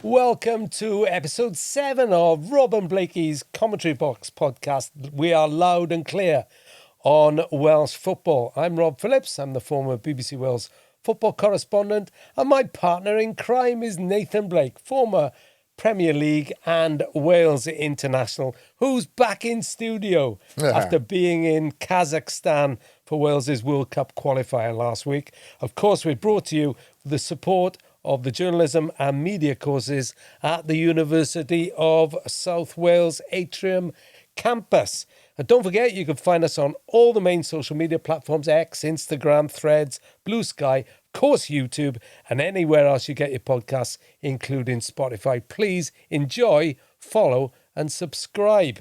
Welcome to episode 7 of Rob and Blakey's Commentary Box podcast. We are loud and clear on Welsh football. I'm Rob Phillips. I'm the former BBC Wales football correspondent, and my partner in crime is Nathan Blake, former Premier League and Wales international, who's back in studio after being in Kazakhstan for Wales's World Cup qualifier last week. Of course, we're brought to you with the support of the journalism and media courses at the University of South Wales Atrium campus. And don't forget, you can find us on all the main social media platforms: X, Instagram, Threads, Blue Sky, of course YouTube, and anywhere else you get your podcasts, including Spotify. Please enjoy, follow and subscribe.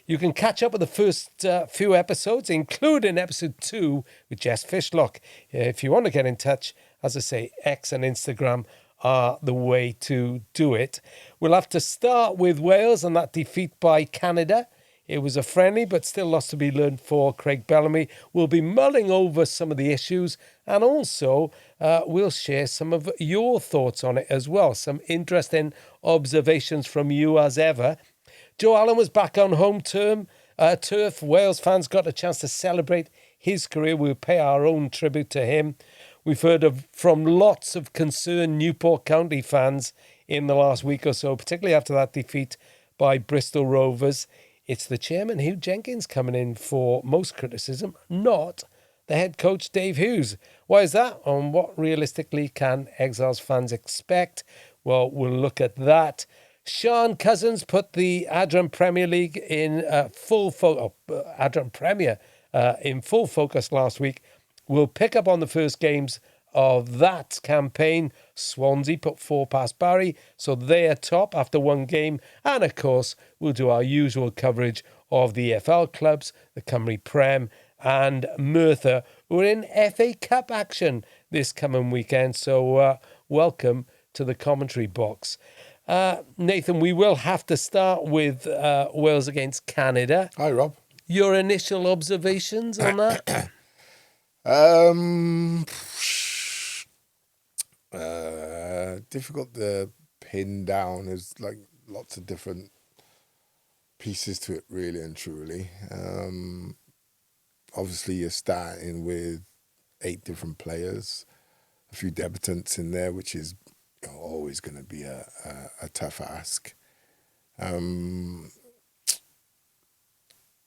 You can catch up with the first few episodes, including episode 2 with Jess Fishlock. If you want to get in touch, as I say, X and Instagram are the way to do it. We'll have to start with Wales and that defeat by Canada. It was a friendly, but still lots to be learned for Craig Bellamy. We'll be mulling over some of the issues, and also we'll share some of your thoughts on it as well. Some interesting observations from you as ever. Joe Allen was back on home turf. Wales fans got a chance to celebrate his career. We'll pay our own tribute to him. We've heard from lots of concerned Newport County fans in the last week or so, particularly after that defeat by Bristol Rovers. It's the chairman, Huw Jenkins, coming in for most criticism, not the head coach, Dave Hughes. Why is that? And what realistically can Exiles fans expect? Well, we'll look at that. Sean Cousins put the Adran Premier League in full focus last week. We'll pick up on the first games of that campaign. Swansea put 4 past Barry, so they're top after one game. And of course, we'll do our usual coverage of the EFL clubs, the Cymru Prem and Merthyr, who are in FA Cup action this coming weekend. So welcome to the commentary box. Nathan, we will have to start with Wales against Canada. Hi, Rob. Your initial observations on that? Difficult to pin down. There's like lots of different pieces to it, really and truly. Obviously, you're starting with 8 different players, a few debutants in there, which is always going to be a tough ask. I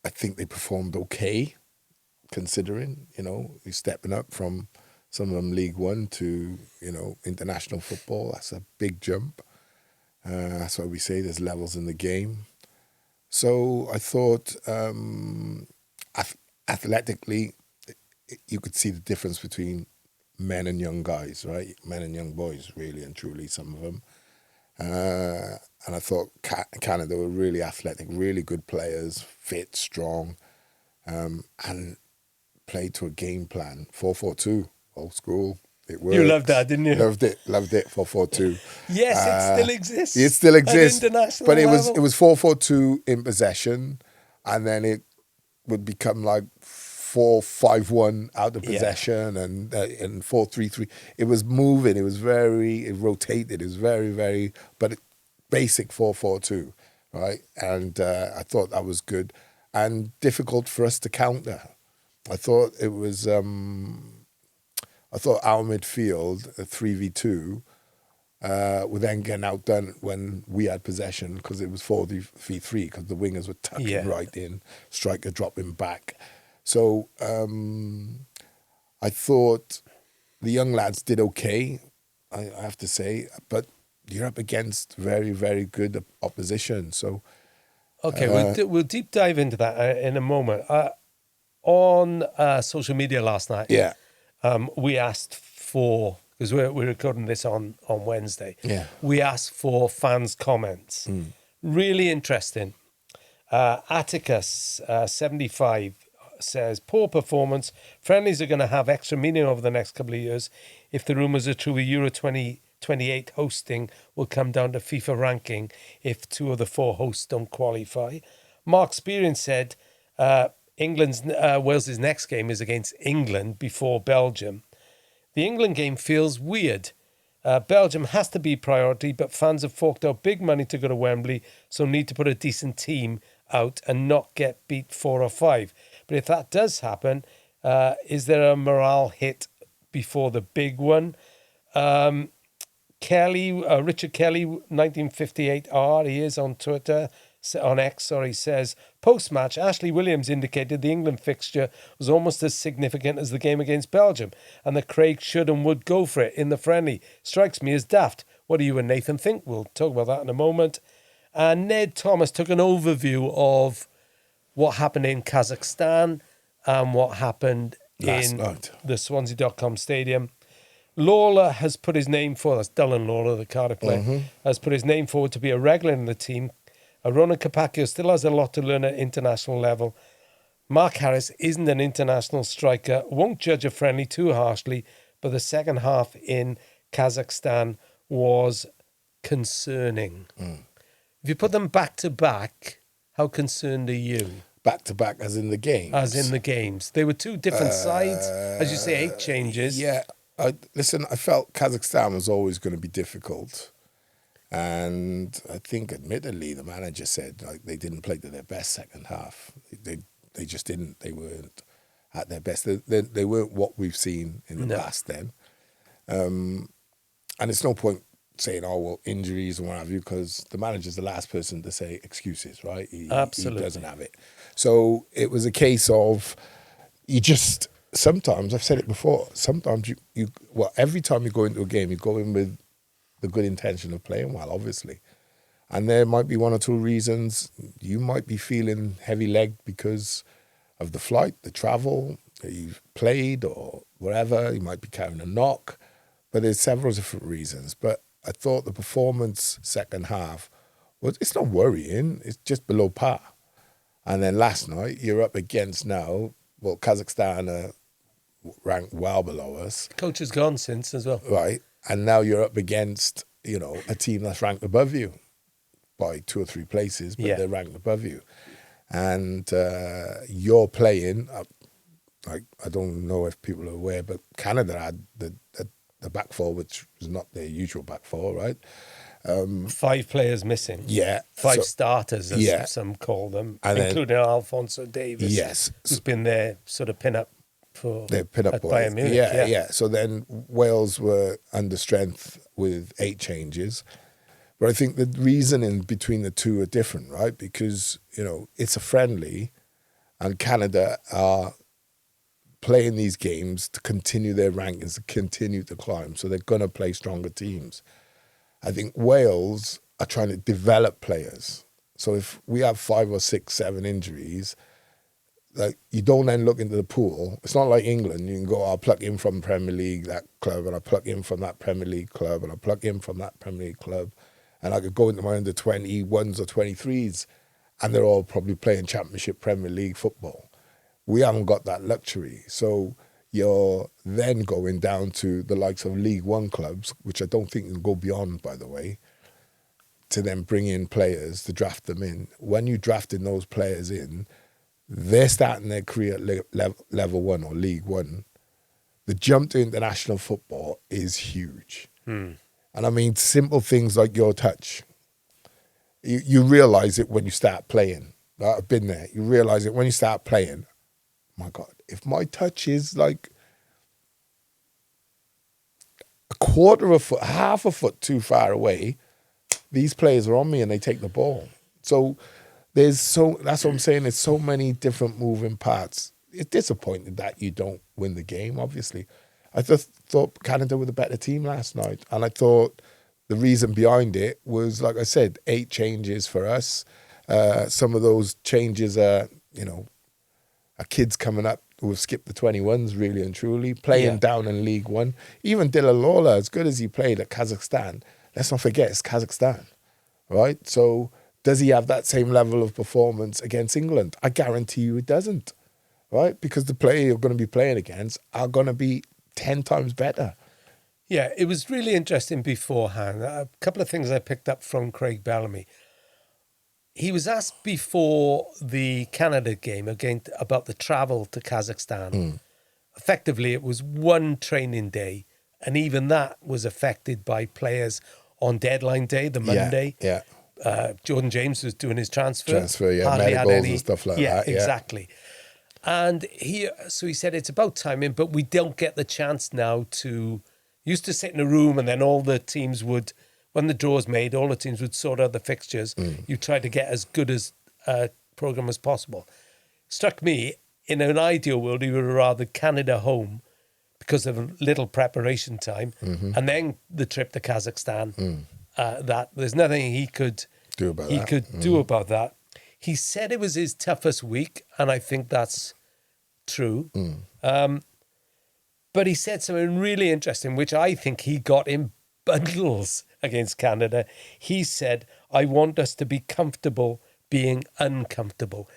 think they performed okay, considering, you're stepping up from some of them League One to, international football. That's a big jump. That's why we say there's levels in the game. So I thought athletically, you could see the difference between men and young guys, right? Men and young boys, really and truly, some of them. And I thought Canada were really athletic, really good players, fit, strong, and played to a game plan, 4-4-2, old school. It worked. You loved that, didn't you? Loved it, 4-4-2. Yes, it still exists. It still exists, but it was 4-4-2 in possession, and then it would become like 4-5-1 out of possession, and 4-3-3. It was moving. It was it rotated. It was very, very, but basic 4-4-2, right? And I thought that was good and difficult for us to counter. I thought it was. I thought our midfield, 3v2, were then getting outdone when we had possession because it was 4v3 because the wingers were tucking right in, striker dropping back. So I thought the young lads did okay, I have to say, but you're up against very, very good opposition. So okay, we'll deep dive into that in a moment. On social media last night, we asked for, because we're recording this on Wednesday, we asked for fans' comments. Really interesting. Atticus, 75, says, poor performance. Friendlies are going to have extra meaning over the next couple of years. If the rumours are true with Euro 20 28 hosting will come down to FIFA ranking if 2 of the 4 hosts don't qualify. Mark Spearin said Wales's next game is against England before Belgium. The England game feels weird. Belgium has to be priority, but fans have forked out big money to go to Wembley, so need to put a decent team out and not get beat 4 or 5. But if that does happen, is there a morale hit before the big one? Richard Kelly, 1958R, he is on Twitter, on X, says, post-match, Ashley Williams indicated the England fixture was almost as significant as the game against Belgium, and that Craig should and would go for it in the friendly. Strikes me as daft. What do you and Nathan think? We'll talk about that in a moment. And Ned Thomas took an overview of what happened in Kazakhstan and what happened in the Swansea.com stadium. Lawler has put his name forward, that's Dylan Lawler, the Cardiff player, has put his name forward to be a regular in the team. Ronan Capaccio still has a lot to learn at international level. Mark Harris isn't an international striker, won't judge a friendly too harshly, but the second half in Kazakhstan was concerning. If you put them back to back, how concerned are you? Back to back as in the games? As in the games. They were 2 different sides. As you say, 8 changes. Yeah. I felt Kazakhstan was always going to be difficult. And I think, admittedly, the manager said they didn't play to their best second half. They just didn't. They weren't at their best. They weren't what we've seen in the past then. And it's no point saying, injuries and what have you, because the manager's the last person to say excuses, right? Absolutely. He doesn't have it. So it was a case of sometimes, I've said it before, sometimes every time you go into a game, you go in with the good intention of playing well, obviously. And there might be 1 or 2 reasons. You might be feeling heavy-legged because of the flight, the travel that you've played or whatever. You might be carrying a knock. But there's several different reasons. But I thought the performance second half it's not worrying. It's just below par. And then last night, you're up against Kazakhstan are ranked well below us. Coach has gone since as well. Right. And now you're up against, a team that's ranked above you by 2 or 3 places, but they're ranked above you. And you're playing, I don't know if people are aware, but Canada had the back four, which was not their usual back four, right? 5 players missing. Yeah. 5 starters, as some call them, and including Alphonso Davies. Yes. Who's been their sort of pin-up for their pin-up boy. Bayern Munich. Yeah. So then Wales were under strength with 8 changes. But I think the reasoning between the two are different, right? Because, it's a friendly and Canada are playing these games to continue their rankings, to continue to climb. So they're going to play stronger teams. I think Wales are trying to develop players. So if we have 5 or 6, 7 injuries, you don't then look into the pool. It's not like England. You can go, I'll plug in from Premier League, that club, and I'll plug in from that Premier League club, and I'll plug in from that Premier League club. And I could go into my under 21s or 23s, and they're all probably playing Championship Premier League football. We haven't got that luxury. So you're then going down to the likes of League One clubs, which I don't think can go beyond, by the way, to then bring in players to draft them in. When you're drafting those players in, they're starting their career at level 1 or League One. The jump to international football is huge. And I mean, simple things like your touch. You realise it when you start playing. I've been there. You realise it when you start playing. My God, if my touch is like a quarter of a foot, half a foot too far away, these players are on me and they take the ball. So that's what I'm saying. There's so many different moving parts. It's disappointing that you don't win the game, obviously. I just thought Canada were the better team last night. And I thought the reason behind it was, like I said, 8 changes for us. Some of those changes are kids coming up who have skipped the 21s, really and truly, playing down in League One. Even Dylan Lawler, as good as he played at Kazakhstan, let's not forget it's Kazakhstan, right? So does he have that same level of performance against England? I guarantee you it doesn't, right? Because the player you're going to be playing against are going to be 10 times better. Yeah, it was really interesting beforehand. A couple of things I picked up from Craig Bellamy. He was asked before the Canada game about the travel to Kazakhstan. Effectively, it was one training day, and even that was affected by players on deadline day, the Monday. Yeah. Jordan James was doing his transfer. Hardly medicals and stuff like that. Yeah, exactly. And he said it's about timing, but we don't get the chance now to. Used to sit in a room, and then all the teams would, when the draw's made, all the teams would sort out the fixtures. You try to get as good as a program as possible. Struck me, in an ideal world, he would have rather Canada home because of little preparation time, and then the trip to Kazakhstan. That there's nothing he could do about that. He said it was his toughest week, and I think that's true. But he said something really interesting, which I think he got in bundles against Canada. He said, I want us to be comfortable being uncomfortable.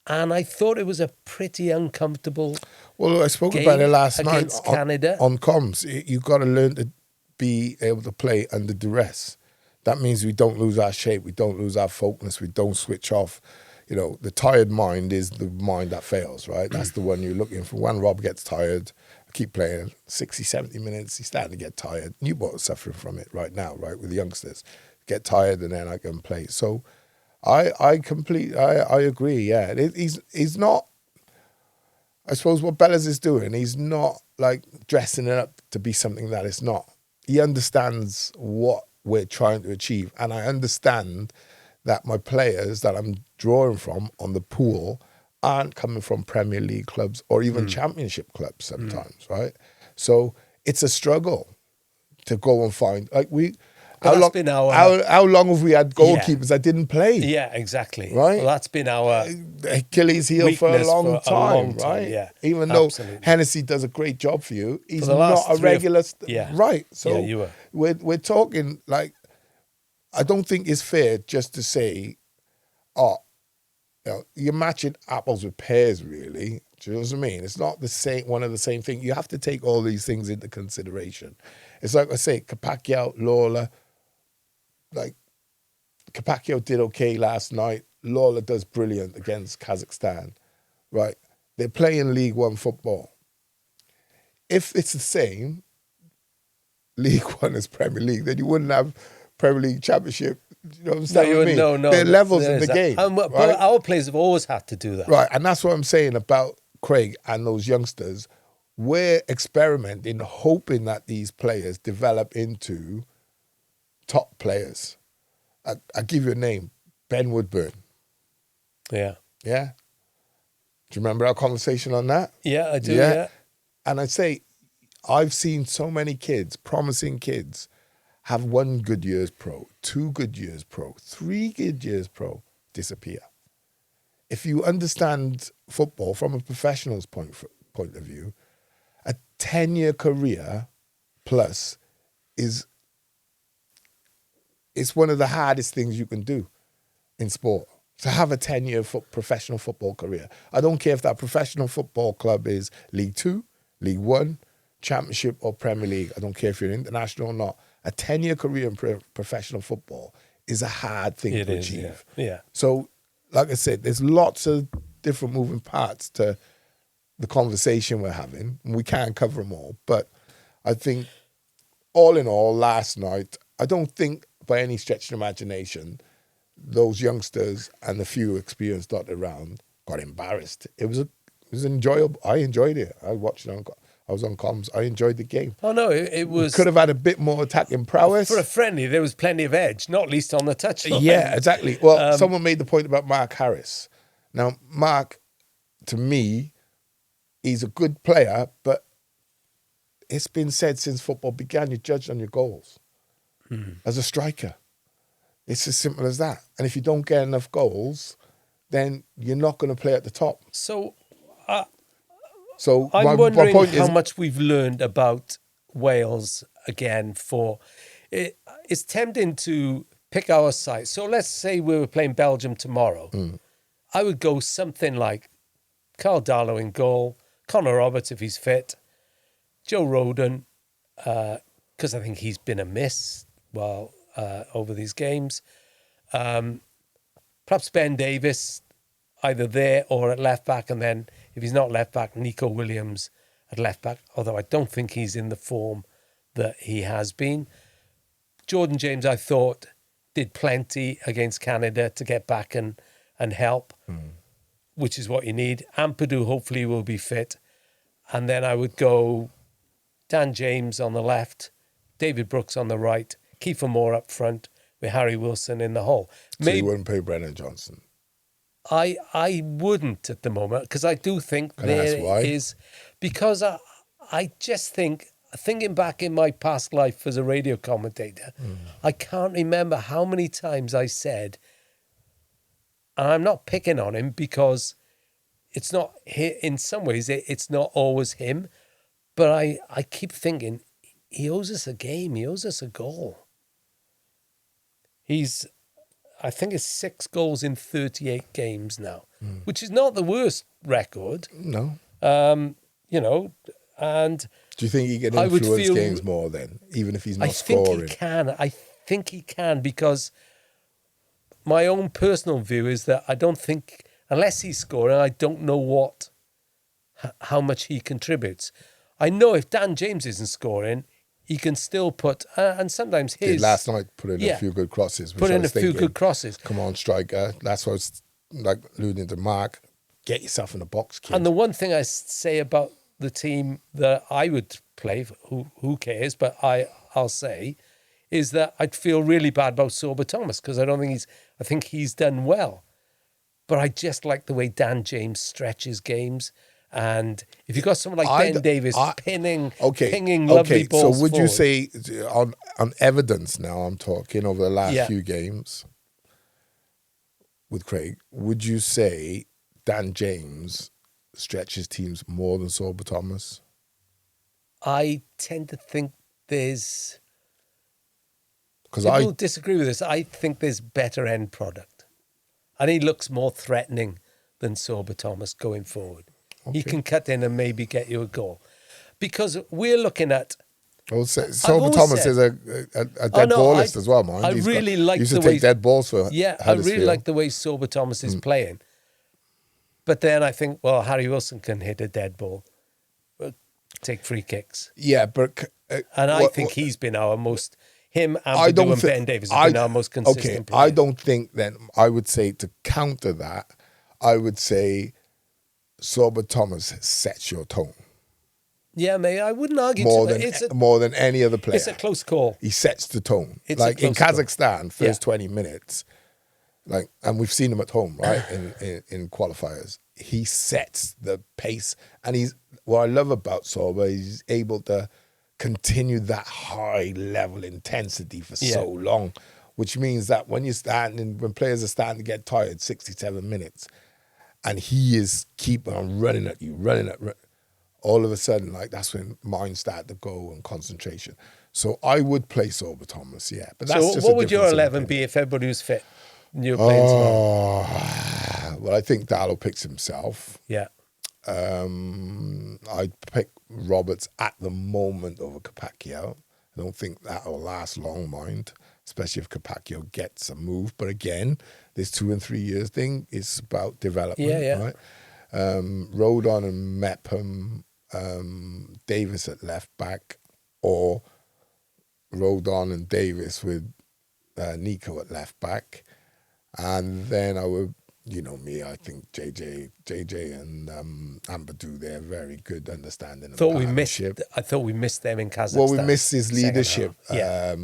And I thought it was a pretty uncomfortable Well, I spoke about it last night Canada. on comms. You've got to learn to be able to play under duress. That means we don't lose our shape, we don't lose our focus, we don't switch off. You know, the tired mind is the mind that fails, right? That's the one you're looking for. When Rob gets tired, I keep playing 60, 70 minutes, he's starting to get tired. Newport is suffering from it right now, right, with the youngsters. Get tired and then I can play. So I agree, yeah. He's not, I suppose what Bellas is doing, he's not like dressing it up to be something that it's not. He understands what we're trying to achieve. And I understand that my players that I'm drawing from on the pool aren't coming from Premier League clubs or even Championship clubs sometimes, right? So it's a struggle to go and find, like how long have we had goalkeepers that didn't play? Yeah, exactly. Right? Well, that's been our Achilles heel for a long time, right? Yeah, even absolutely. though Hennessy does a great job for you, he's not a regular. Right. So we're talking like, I don't think it's fair just to say, you're matching apples with pears, really. Do you know what I mean? It's not the same, one of the same thing. You have to take all these things into consideration. It's like I say, Capaccio, Lawler. Like, Capaccio did okay last night. Lawler does brilliant against Kazakhstan, right? They're playing League One football. If it's the same, League One as Premier League, then you wouldn't have Premier League Championship. You know what I'm saying? No. There are levels in the game. But right? our players have always had to do that. Right, and that's what I'm saying about Craig and those youngsters. We're experimenting, hoping that these players develop into top players. I'll give you a name, Ben Woodburn. Yeah. Yeah? Do you remember our conversation on that? Yeah, I do, yeah. And I'd say, I've seen so many kids, promising kids, have 1 good year's pro, 2 good years pro, 3 good years pro, disappear. If you understand football from a professional's point of view, a 10-year career plus it's one of the hardest things you can do in sport. To have a 10-year professional football career. I don't care if that professional football club is League 2, League 1, Championship or Premier League. I don't care if you're international or not. A 10-year career in professional football is a hard thing to achieve. Yeah. So, like I said, there's lots of different moving parts to the conversation we're having. And we can't cover them all. But I think, all in all, last night, I don't think by any stretch of imagination, those youngsters and the few experienced dotted around got embarrassed. It was enjoyable. I enjoyed it. I watched it I was on comms. I enjoyed the game. Oh, no, it was... Could have had a bit more attacking prowess. For a friendly, there was plenty of edge, not least on the touchline. Yeah, exactly. Well, someone made the point about Mark Harris. Now, Mark, to me, he's a good player, but it's been said since football began, you're judged on your goals. As a striker. It's as simple as that. And if you don't get enough goals, then you're not going to play at the top. So my wondering point how is, much we've learned about Wales again. It's tempting to pick our side. So let's say we were playing Belgium tomorrow. I would go something like Carl Darlow in goal, Connor Roberts if he's fit, Joe Roden, because I think he's been a miss over these games. Perhaps Ben Davis, either there or at left back, and then if he's not left back, Nico Williams at left back, although I don't think he's in the form that he has been. Jordan James, I thought, did plenty against Canada to get back and help, which is what you need. Ampadu hopefully will be fit. And then I would go Dan James on the left, David Brooks on the right, Kiefer Moore up front with Harry Wilson in the hole. So you wouldn't play Brennan Johnson? I wouldn't at the moment, because I do think because I just think, thinking back in my past life as a radio commentator, I can't remember how many times I said, and I'm not picking on him because it's not, in some ways, it's not always him, but I keep thinking, he owes us a game, he owes us a goal. I think it's 6 goals in 38 games now, which is not the worst record. No. And do you think he can influence games more then, even if he's not scoring? I think he can, because my own personal view is that I don't think, unless he's scoring, I don't know how much he contributes. I know if Dan James isn't scoring, he can still put, and sometimes his... Last night, put in a few good crosses. Few good crosses. Come on, striker. That's what I was alluding to Mark. Get yourself in the box, kid. And the one thing I say about the team that I would play, who cares, but I'll say, is that I'd feel really bad about Sorba Thomas, because I think he's done well. But I just like the way Dan James stretches games. And if you've got someone like Ben Davis pinging lovely balls so would you forward, say, on evidence now I'm talking, over the last few games with Craig, would you say Dan James stretches teams more than Sorba Thomas? I tend to think there's... People disagree with this. I think there's better end product. And he looks more threatening than Sorba Thomas going forward. Okay. He can cut in and maybe get you a goal. Because we're looking at... Sorba Thomas is a dead ballist as well, man. I really like the way... take dead balls for I really like the way Sorba Thomas is playing. But then I think, Harry Wilson can hit a dead ball, take free kicks. Yeah, but... and I think he's been our most... Him, Ampadu and Ben Davis have been our most consistent player. I don't think then... I would say, to counter that, I would say Sorba Thomas sets your tone. Yeah, mate, I wouldn't argue more than any other player. It's a close call. He sets the tone. In Kazakhstan, first 20 minutes, and we've seen him at home, right, in qualifiers. He sets the pace, and what I love about Sorba, he's able to continue that high level intensity for so long, which means that when players are starting to get tired, 67 minutes, and he is keeping on running at you, all of a sudden, that's when minds start to go and concentration. So I would play Sorba Thomas, yeah. But that's what would your 11 be if everybody was fit? You're playing tomorrow. Well, I think Darlow picks himself. Yeah. I'd pick Roberts at the moment over Capaccio. I don't think that will last long, mind, especially if Capaccio gets a move. But again, this 2 and 3 years thing is about development, right? Rodon and Mepham, Davis at left back, or Rodon and Davis with Nico at left back. And then I would, me, I think JJ and Ampadu, they're very good understanding of partnership. I thought we missed them in Kazakhstan. Well, we missed his leadership. I've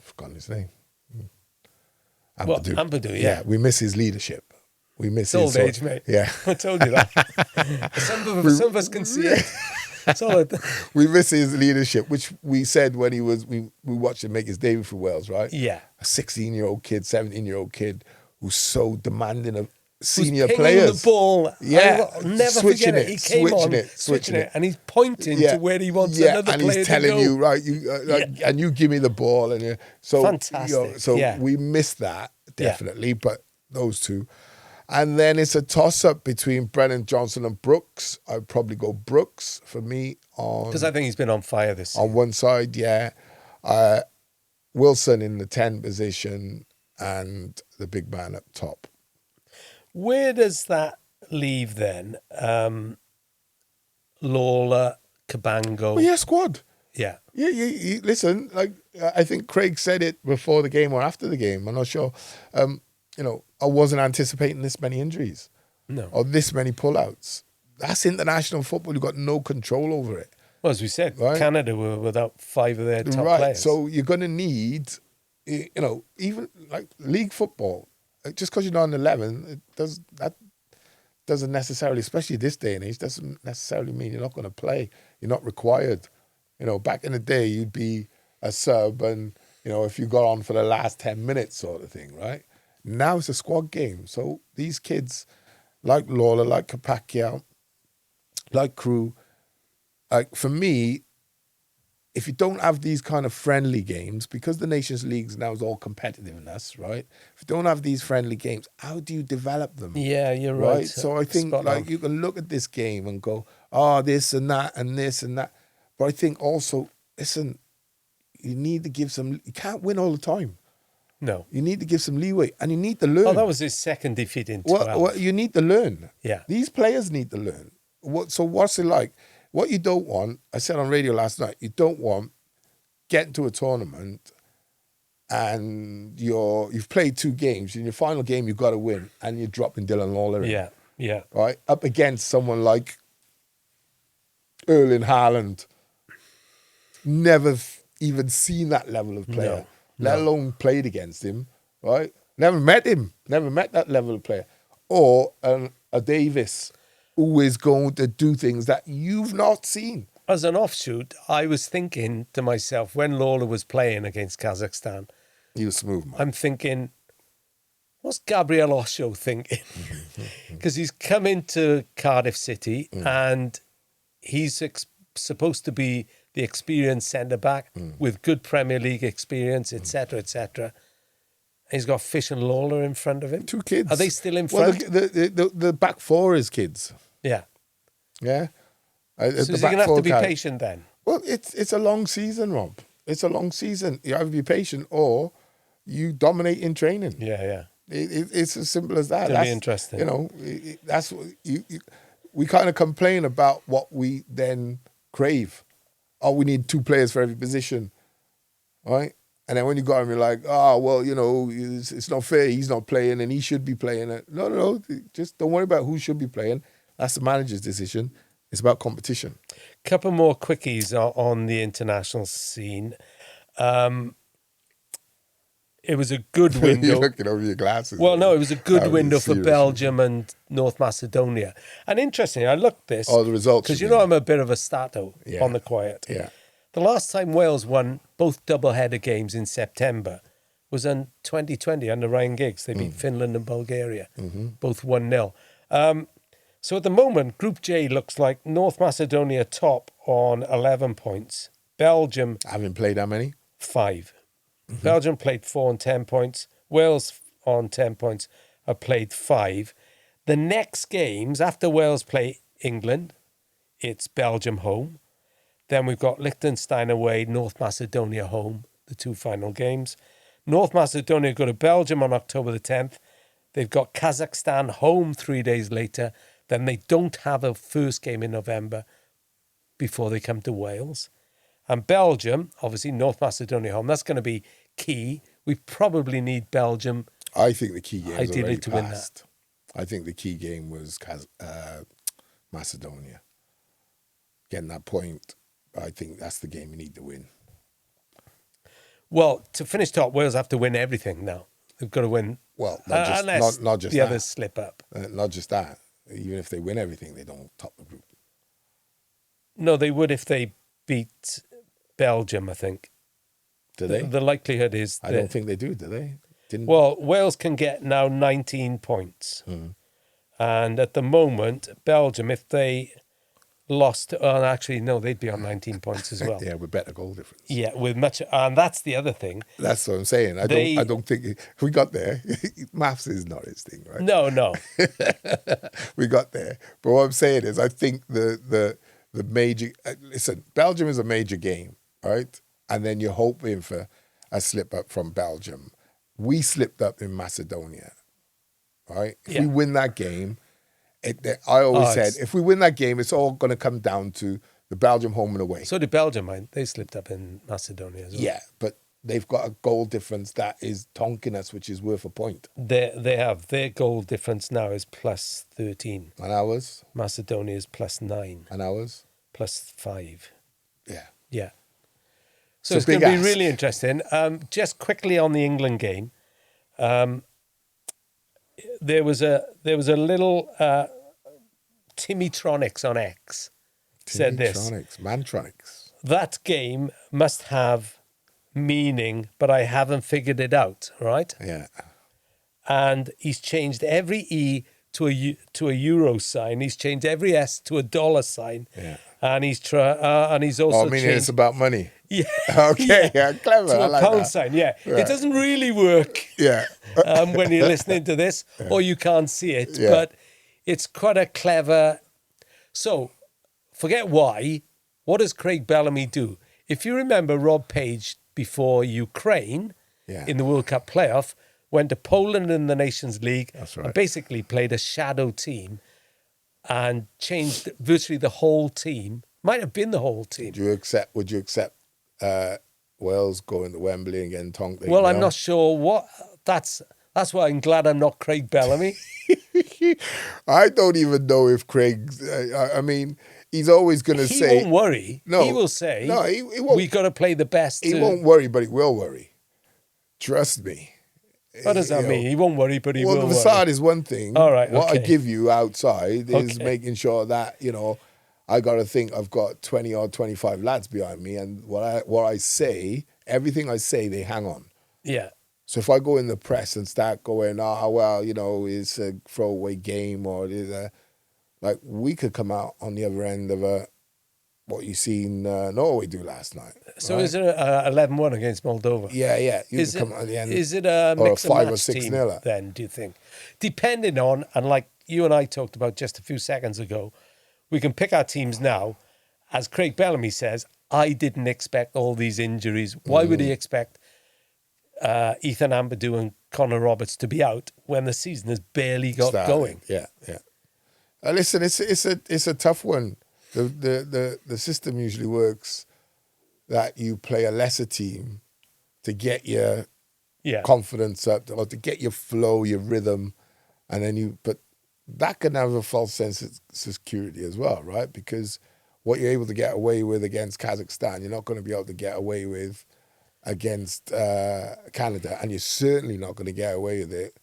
forgotten his name. Ampadu, yeah. We miss his leadership. We miss his... old age, mate. Yeah. I told you that. Some of us can see it. We miss his leadership, which we said when we watched him make his debut for Wales, right? Yeah. A 16-year-old kid, 17-year-old kid who's so demanding of senior players. The ball. Yeah. I'll never forget it. He came switching it, and he's pointing to where he wants another player to go. And he's telling you, right, and you give me the ball. So, fantastic. We missed that, definitely, but those two. And then it's a toss-up between Brennan Johnson and Brooks. I'd probably go Brooks for me because I think he's been on fire this season. On one side, yeah. Wilson in the 10 position and the big man up top. Where does that leave then? Lawler, Cabango. Well, yeah, squad. Yeah. Yeah, listen, like I think Craig said it before the game or after the game. I'm not sure. I wasn't anticipating this many injuries. No. Or this many pullouts. That's international football. You've got no control over it. Well, as we said, right? Canada were without 5 of their top right. players. So you're going to need, even like league football, just because you're not on 11, that doesn't necessarily, especially this day and age, doesn't necessarily mean you're not going to play. You're not required. Back in the day, you'd be a sub and, if you got on for the last 10 minutes sort of thing, right? Now it's a squad game. So these kids, like Lawler, like Kapacchio, like Crew, like for me, if you don't have these kind of friendly games, because the Nations Leagues now is all competitiveness, right? If you don't have these friendly games, how do you develop them? Yeah, you're right. So I think you can look at this game and go, this and that and this and that. But I think also, listen, you need to give some, you can't win all the time. No. You need to give some leeway and you need to learn. Oh, that was his second defeat in 12. Well, you need to learn. Yeah. These players need to learn. So what's it like? What you don't want, I said on radio last night, you don't want getting to a tournament and you've played 2 games. In your final game, you've got to win and you're dropping Dylan Lawler in. Yeah. Right? Up against someone like Erling Haaland. Never even seen that level of player, let alone played against him, right? Never met him, never met that level of player. Or a Davis who is going to do things that you've not seen. As an offshoot, I was thinking to myself, when Lawler was playing against Kazakhstan, he was smooth, man. I'm thinking, what's Gabriel Osho thinking? Because he's come into Cardiff City and he's supposed to be the experienced centre-back with good Premier League experience, etc., etc. He's got Fish and Lawler in front of him. 2 kids. Are they still in front? Well, the back 4 is kids. Yeah. Yeah. So is he going to have to be patient then? Well, it's a long season, Rob. It's a long season. You have to be patient or you dominate in training. Yeah. It's as simple as that. It's going to be interesting. That's what we kind of complain about what we then crave. We need 2 players for every position, right? And then when you got him, you're like, it's not fair. He's not playing and he should be playing. No. Just don't worry about who should be playing. That's the manager's decision. It's about competition. Couple more quickies on the international scene. It was a good window. You're looking over your glasses. Well, no, it was a good window for Belgium and North Macedonia. And interestingly, I looked this. Oh, the results. Because I'm a bit of a stato on the quiet. Yeah. The last time Wales won both double-header games in September was in 2020 under Ryan Giggs. They beat Finland and Bulgaria, both 1-0. So at the moment, Group J looks like North Macedonia top on 11 points. Belgium... Haven't played how many? 5. Belgium played 4 and 10 points. Wales on 10 points have played 5. The next games, after Wales play England, it's Belgium home. Then we've got Liechtenstein away, North Macedonia home, the 2 final games. North Macedonia go to Belgium on October the 10th. They've got Kazakhstan home 3 days later. Then they don't have a first game in November before they come to Wales. And Belgium, obviously North Macedonia home, that's going to be key. We probably need Belgium. I think the key game is ideally already to passed. Win that. I think the key game was Macedonia. Getting that point, I think that's the game you need to win. Well, to finish top, Wales have to win everything now. They've got to win. Well, not just the that. others slip up. Not just that. Even if they win everything, they don't top the group. No, they would if they beat Belgium, I think. Do they? The likelihood is... I don't think they do they? Well, Wales can get now 19 points. And at the moment, Belgium, if they lost. Oh, actually, no, they'd be on 19 points as well. Yeah, with better goal difference. Yeah, with much, and that's the other thing. That's what I'm saying. I don't think if we got there. Maths is not his thing, right? No. We got there, but what I'm saying is, I think the major. Listen, Belgium is a major game, right? And then you're hoping for a slip up from Belgium. We slipped up in Macedonia, right? If we win that game, I always said, if we win that game, it's all going to come down to the Belgium home and away. So did Belgium, man. They slipped up in Macedonia as well. Yeah, but they've got a goal difference that is tonking us, which is worth a point. They have. Their goal difference now is plus 13. And ours? Macedonia is plus 9. And ours? Plus 5. Yeah. Yeah. So it's going to be really interesting. Just quickly on the England game, there was a little Timmytronics on X said this. Mantronics. That game must have meaning, but I haven't figured it out, right? Yeah. And he's changed every E to a euro sign. He's changed every S to a dollar sign. Yeah. And he's also changed... it's about money. Yeah. Okay, yeah, clever. To I a like pound that. sign, yeah. Right. It doesn't really work when you're listening to this, or you can't see it, but it's quite a clever... So, forget why. What does Craig Bellamy do? If you remember, Rob Page, before Ukraine, in the World Cup playoff, went to Poland in the Nations League, That's right. and basically played a shadow team and changed virtually the whole team. Might have been the whole team. Would you accept Wales going to Wembley and getting tonked? Well, I'm not sure what that's why I'm glad I'm not Craig Bellamy. I don't even know if Craig. I mean, he's always going to say he won't worry. No, he will say no. He won't. We got to play the best. He won't worry, but he will worry. Trust me. What does that mean? He won't worry, but he will worry. Well, the facade is one thing. All right. What I okay. give you outside is making sure that I got to think I've got 20 or 25 lads behind me, and what I say, everything I say, they hang on. Yeah. So if I go in the press and start going, it's a throwaway game, or we could come out on the other end of what you seen Norway do last night. So right? is it 11-1 against Moldova? Yeah. Is come at the end, it a mix or a 5 and or match 6 team nil then, do you think? Depending on, and like you and I talked about just a few seconds ago, we can pick our teams now. As Craig Bellamy says, I didn't expect all these injuries. Why would he expect Ethan Ampadu and Connor Roberts to be out when the season has barely got going? Yeah. Listen, it's a tough one. The system usually works that you play a lesser team to get your confidence up, or to get your flow, your rhythm, and then but that can have a false sense of security as well, right? Because what you're able to get away with against Kazakhstan, you're not going to be able to get away with against Canada, and you're certainly not going to get away with it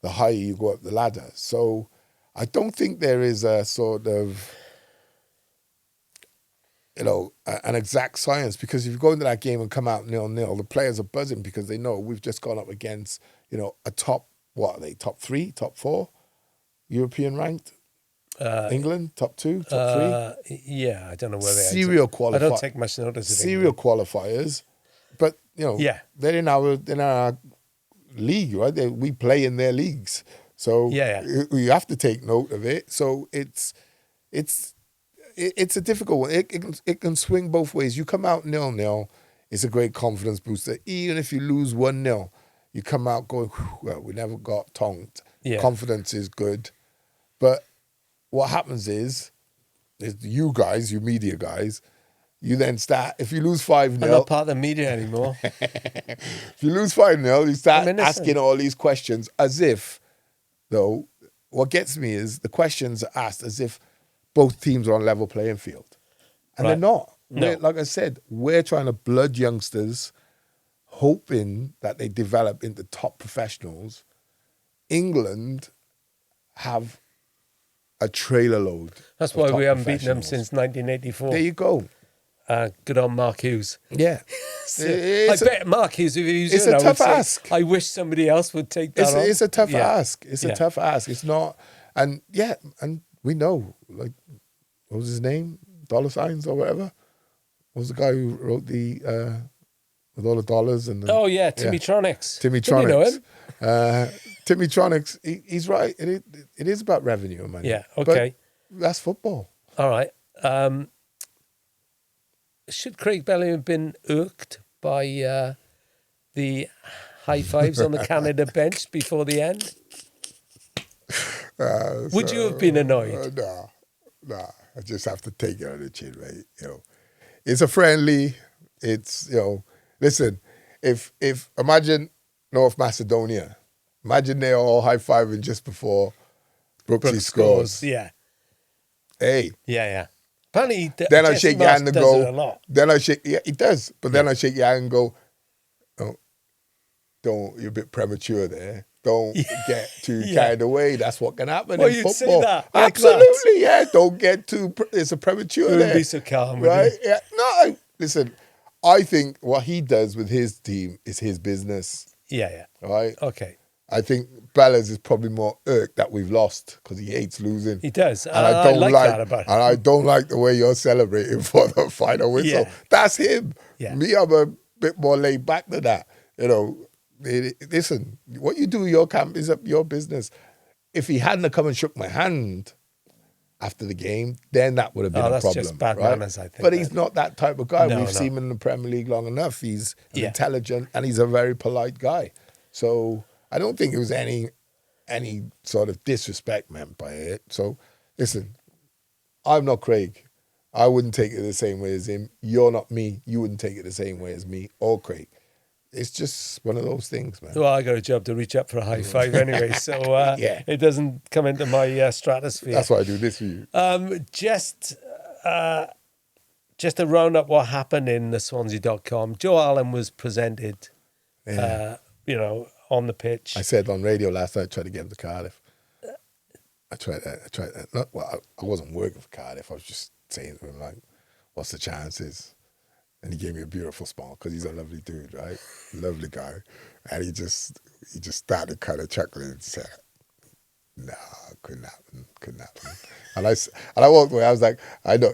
the higher you go up the ladder. So I don't think there is a sort of an exact science, because if you go into that game and come out 0-0, the players are buzzing because they know we've just gone up against, a top, what are they, top 3, top 4 European ranked? England, top 2, top 3? Yeah, I don't know where they are. Serial qualifiers. I don't take much notice of serial England. Qualifiers, but, they're in our league, right? We play in their leagues. So you have to take note of it. So it's a difficult one. It can swing both ways. You come out 0-0, it's a great confidence booster. Even if you lose 1-0, you come out going, well, we never got tonked. Yeah. Confidence is good. But what happens is you guys, you media guys, you then start, if you lose 5-0. I'm not part of the media anymore. If you lose 5-0, you start asking all these questions as if, though, what gets me is the questions are asked as if both teams are on level playing field. And they're not. No. Like I said, we're trying to blood youngsters, hoping that they develop into top professionals. England have a trailer load. That's why we haven't beaten them since 1984. There you go. Good on Mark Hughes. Yeah. I bet Mark Hughes, if he was it's a tough ask. I wish somebody else would take that on. It's a tough ask. It's a tough ask. It's not, and we know, like, what was his name? dollar signs or whatever. Was the guy who wrote the with all the dollars and oh yeah, Timmytronics. Timmytronics. You know him? Timmytronics. He's right. It is about revenue and money. Yeah. Okay. But that's football. All right. Should Craig Bellamy have been irked by the high fives on the Canada bench before the end? Would you have been annoyed? No. I just have to take it on the chin, mate. You know, it's a friendly. It's, you know, listen. If imagine North Macedonia, imagine they're all high fiving just before Brooksy scores. Yeah. Hey. Yeah. Apparently, then I shake your hand and go. It a lot. Then I shake. Yeah, it does. But then I shake your hand and go. Oh, don't. You're a bit premature there. Don't get too carried away. That's what can happen in football. Say that. Absolutely, yeah. Don't get too. It's a premature there. Don't be so calm, right? Yeah. No, listen. I think what he does with his team is his business. Yeah. Right. Okay. I think Bellas is probably more irked that we've lost because he hates losing. He does. And I don't like that about him. And I don't like the way you're celebrating for the final whistle. Yeah. That's him. Yeah. Me, I'm a bit more laid back than that. You know, listen, what you do in your camp is up your business. If he hadn't come and shook my hand after the game, then that would have been a problem. That's just bad right? manners, I think. But he's not that type of guy. No, We've seen him in the Premier League long enough. He's intelligent and he's a very polite guy. So I don't think it was any sort of disrespect meant by it. So listen, I'm not Craig. I wouldn't take it the same way as him. You're not me. You wouldn't take it the same way as me or Craig. It's just one of those things, man. Well, I got a job to reach up for a high five anyway, so it doesn't come into my stratosphere. That's why I do this for you. Just to round up what happened in the Swansea.com, Joe Allen was presented, on the pitch. I said on radio last night, I tried to get him to Cardiff. I tried that. I wasn't working for Cardiff. I was just saying to him, like, what's the chances? And he gave me a beautiful smile because he's a lovely dude, right? Lovely guy. And he just started kind of chuckling and said, no, couldn't happen. And I walked away. I was like,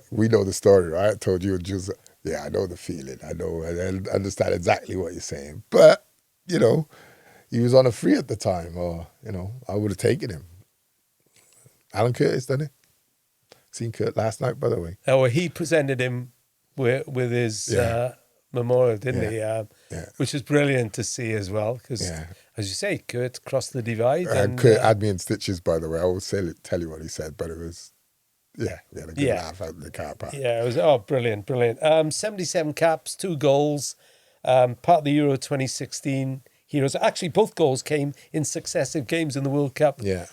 we know the story, right? I told you and Jules, I know the feeling. I know, and I understand exactly what you're saying. But, he was on a free at the time, or, I would have taken him. Alan Curtis, done it? Seen Kurt last night, by the way. Oh, well, he presented him with his memorial, didn't he? Which was brilliant to see as well, because, as you say, Kurt crossed the divide. And Kurt had me in stitches, by the way. I won't tell you what he said, but it was, we had a good laugh out in the car park. Yeah, it was, brilliant. 77 caps, 2 goals, part of the Euro 2016 heroes. Actually, both goals came in successive games in the World Cup. Yeah.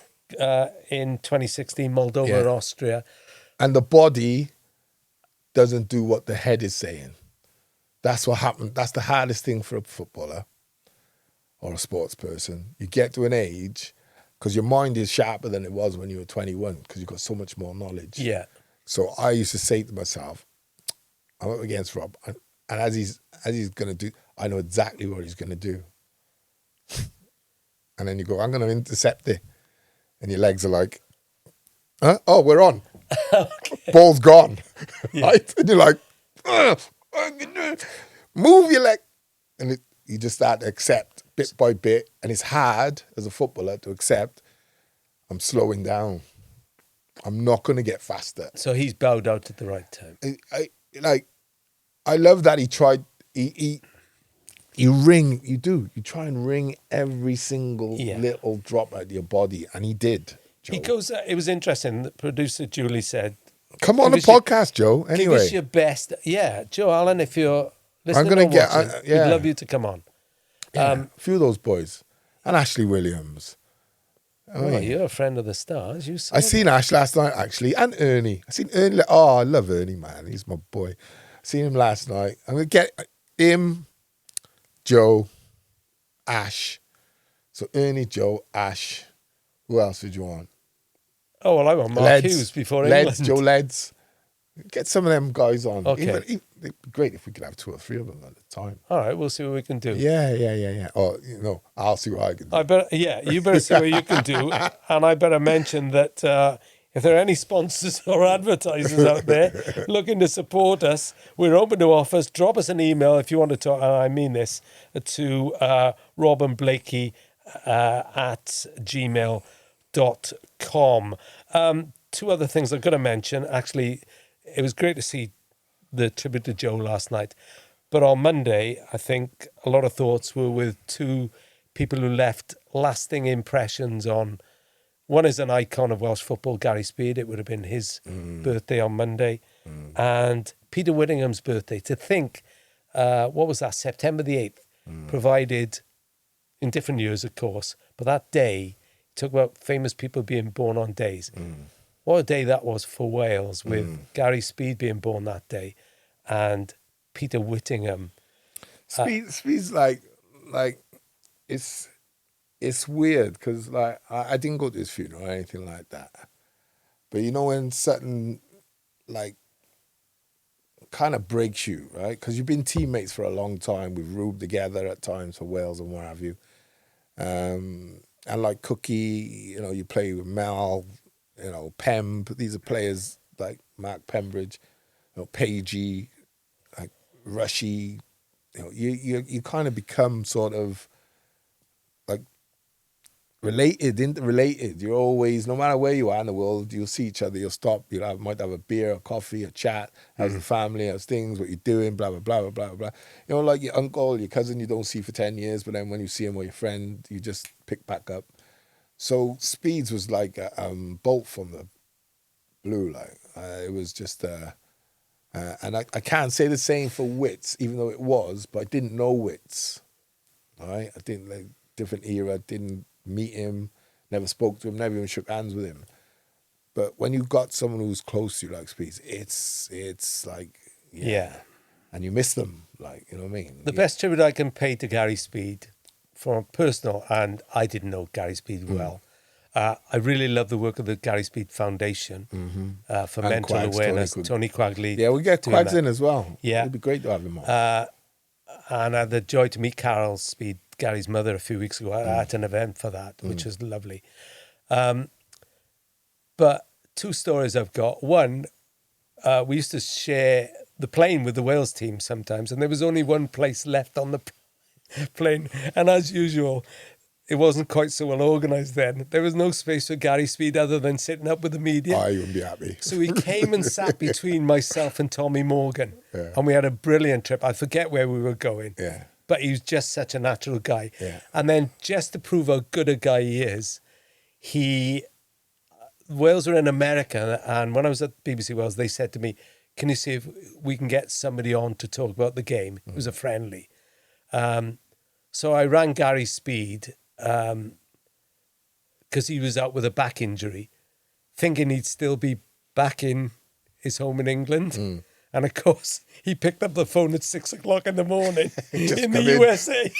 In 2016, Moldova and Austria. And the body doesn't do what the head is saying. That's what happened. That's the hardest thing for a footballer or a sports person. You get to an age, because your mind is sharper than it was when you were 21, because you've got so much more knowledge. Yeah. So I used to say to myself, I'm up against Rob, and as he's going to do, I know exactly what he's going to do. And then you go, I'm going to intercept it. And your legs are like, huh? Oh, we're on. Okay. Ball's gone. Right? And you're like, move your leg. And you just start to accept bit by bit. And it's hard as a footballer to accept, I'm slowing down. I'm not going to get faster. So he's bowed out at the right time. I love that he tried, you try and wring every single little drop out of your body, and he did, Joe. He goes, it was interesting, the producer Julie said, come on the podcast, Joe, anyway. Give us your best. Yeah, Joe Allen, if you're listening or watching, we'd love you to come on. A few of those boys. And Ashley Williams. You're a friend of the stars. I seen Ash last night, actually, and Ernie. I seen Ernie. Oh, I love Ernie, man. He's my boy. I seen him last night. I'm going to get him, Joe, Ash. So Ernie, Joe, Ash. Who else did you want? Oh, well, I want Mark Hughes before England. Joe Leds. Get some of them guys on. Okay. It'd be great if we could have 2 or 3 of them at a time. All right, we'll see what we can do. Yeah. Or, I'll see what I can do. You better see what you can do. And I better mention that If there are any sponsors or advertisers out there looking to support us, we're open to offers. Drop us an email if you want to talk, and I mean this, to robandblakey at gmail.com. Two other things I've got to mention. Actually, it was great to see the tribute to Joe last night. But on Monday, I think a lot of thoughts were with two people who left lasting impressions on. One is an icon of Welsh football, Gary Speed. It would have been his birthday on Monday. And Peter Whittingham's birthday. To think, what was that, September the 8th, provided, in different years, of course, but that day, talk about famous people being born on days. What a day that was for Wales, with Gary Speed being born that day and Peter Whittingham. Speed's like it's weird because like I didn't go to his funeral or anything like that, but you know when something like kind of breaks you, right? Because you've been teammates for a long time. We've roomed together at times for Wales and what have you. And like Cookie, you know, you play with Mel, you know, Pem. These are players like Mark Pembridge, you know, Pagey, like Rushy. You know, you kind of become sort of like interrelated. You're always, no matter where you are in the world, you'll see each other. You'll stop. Might have a beer, a coffee, a chat. How's the family? How's things? What you're doing? Blah blah blah blah blah blah. You know, like your uncle, your cousin, you don't see for 10 years, but then when you see him or your friend, you just pick back up. So Speeds was like a bolt from the blue. Like it was just, and I can't say the same for Wits, even though it was, but I didn't know Wits. All right, I didn't like different era. Didn't meet him, never spoke to him, never even shook hands with him. But when you've got someone who's close to you like Speeds, it's like and you miss them, like, you know what I mean. The best tribute I can pay to Gary Speed, from a personal, and I didn't know Gary Speed well. I really love the work of the Gary Speed Foundation for And mental Quags, awareness. Tony Quagley. Yeah, we get doing Quags that. in as well. Yeah. It'd be great to have him on. And I had the joy to meet Carol Speed, Gary's mother, a few weeks ago at an event for that, which was lovely. But two stories I've got. One, we used to share the plane with the Wales team sometimes, and there was only one place left on the plane. And as usual, it wasn't quite so well organised then. There was no space for Gary Speed other than sitting up with the media. I wouldn't be happy. So he came and sat between myself and Tommy Morgan. Yeah. And we had a brilliant trip. I forget where we were going. Yeah. But he was just such a natural guy. Yeah. And then just to prove how good a guy he is, Wales were in America, and when I was at BBC Wales, they said to me, can you see if we can get somebody on to talk about the game? It was a friendly. So I rang Gary Speed because he was out with a back injury, thinking he'd still be back in his home in England. And of course, he picked up the phone at 6 o'clock in the morning in the USA.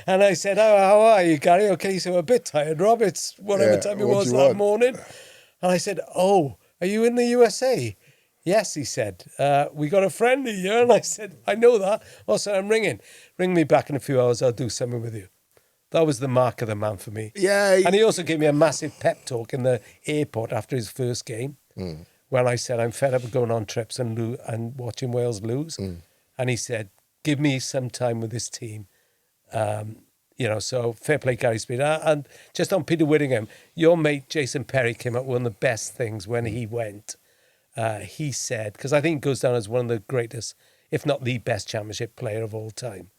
and I said, how are you, Gary? Okay, he said, I'm a bit tired, Rob. It's whatever time it was that morning. And I said, oh, are you in the USA? Yes, he said, we got a friend here. And I said, I know that. Also, I'm ringing. Ring me back in a few hours. I'll do something with you. That was the mark of the man for me. Yeah. And he also gave me a massive pep talk in the airport after his first game. When I said, I'm fed up of going on trips and watching Wales lose. And he said, give me some time with this team. So fair play, Gary Speed. And just on Peter Whittingham, your mate Jason Perry came up with one of the best things when he went. He said, because I think he goes down as one of the greatest, if not the best championship player of all time.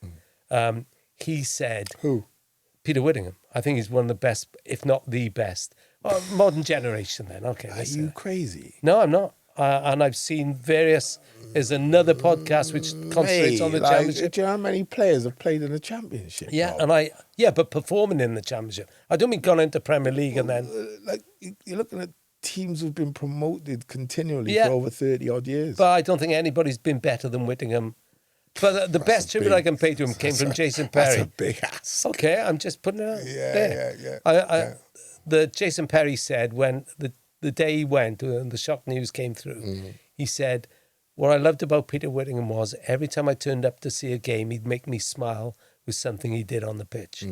He said... Who? Peter Whittingham. I think he's one of the best, if not the best. Modern generation then. Okay. Are you crazy? No, I'm not. And I've seen various... There's another podcast which concentrates on the championship. Do you know how many players have played in the championship? Yeah, Rob? but performing in the championship. I don't mean gone into Premier League and then... You're looking at teams who've been promoted continually for over 30 odd years. But I don't think anybody's been better than Whittingham. But the best tribute I can pay to him came from Jason Perry. That's a big ass. Okay, I'm just putting it out there. Yeah. The Jason Perry said when the day he went and the shock news came through, he said, what I loved about Peter Whittingham was every time I turned up to see a game, he'd make me smile with something he did on the pitch.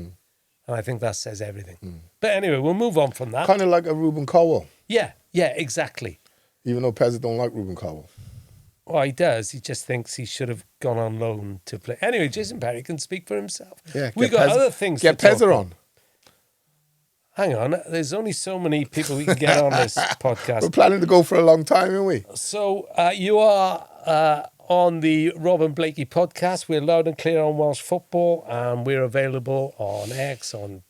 And I think that says everything. But anyway, we'll move on from that. Kind of like a Ruben Cowell. Yeah, exactly. Even though Pez don't like Ruben Cowell. Well, he does. He just thinks he should have gone on loan to play. Anyway, Jason Perry can speak for himself. Yeah, We've got other things get to talk Pezzer about. on. Hang on. There's only so many people we can get on this podcast. We're planning to go for a long time, aren't we? So you are on the Rob and Blakey podcast. We're loud and clear on Welsh football, and we're available on X, on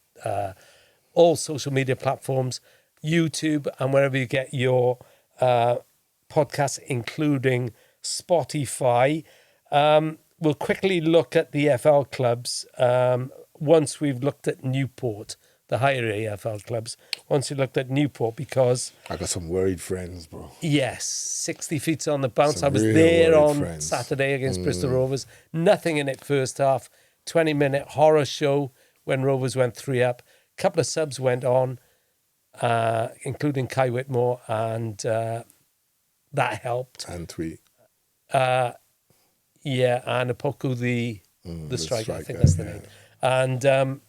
all social media platforms, YouTube, and wherever you get your podcasts, including Spotify. We'll quickly look at the FL clubs once we've looked at Newport, the higher AFL clubs, once we looked at Newport, because... I got some worried friends, bro. Yes, 60 feet on the bounce. Some I was real there worried on friends. Saturday against Bristol Rovers. Nothing in it first half. 20-minute horror show when Rovers went 3 up. A couple of subs went on, including Kai Whitmore, and that helped. And Tweet. Yeah, and Apoku, the striker, I think that's the name. And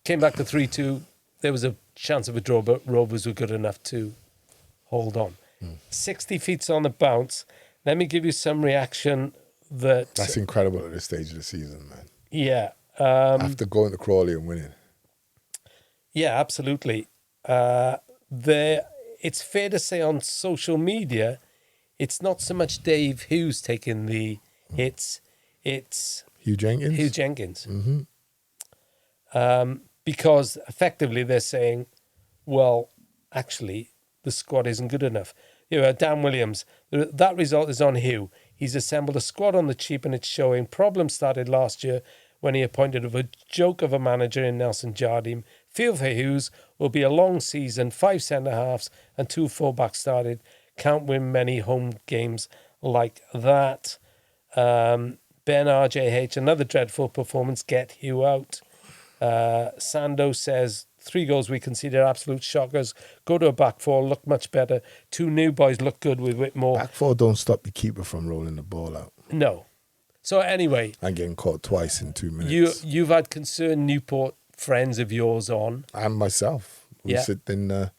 came back to 3-2. There was a chance of a draw, but Rovers were good enough to hold on. 60 feet on the bounce. Let me give you some reaction That's incredible at this stage of the season, man. Yeah. After going to Crawley and winning. Yeah, absolutely. It's fair to say on social media, it's not so much Dave Huw's taking the hits, it's Huw Jenkins? Huw Jenkins. Because effectively they're saying, well, actually, the squad isn't good enough. Dan Williams, that result is on Huw. He's assembled a squad on the cheap and it's showing. Problems started last year when he appointed a joke of a manager in Nelson Jardim. Feel for Hughes will be a long season, 5 centre-halves and 2 full-backs started. Can't win many home games like that. Ben RJH, another dreadful performance, get Huw out. Sando says, 3 goals we conceded, absolute shockers. Go to a back 4, look much better. 2 new boys look good with Whitmore. Back 4 don't stop the keeper from rolling the ball out. No. So anyway. And getting caught twice in 2 minutes. You've had concerned Newport friends of yours on. And myself. We sit in the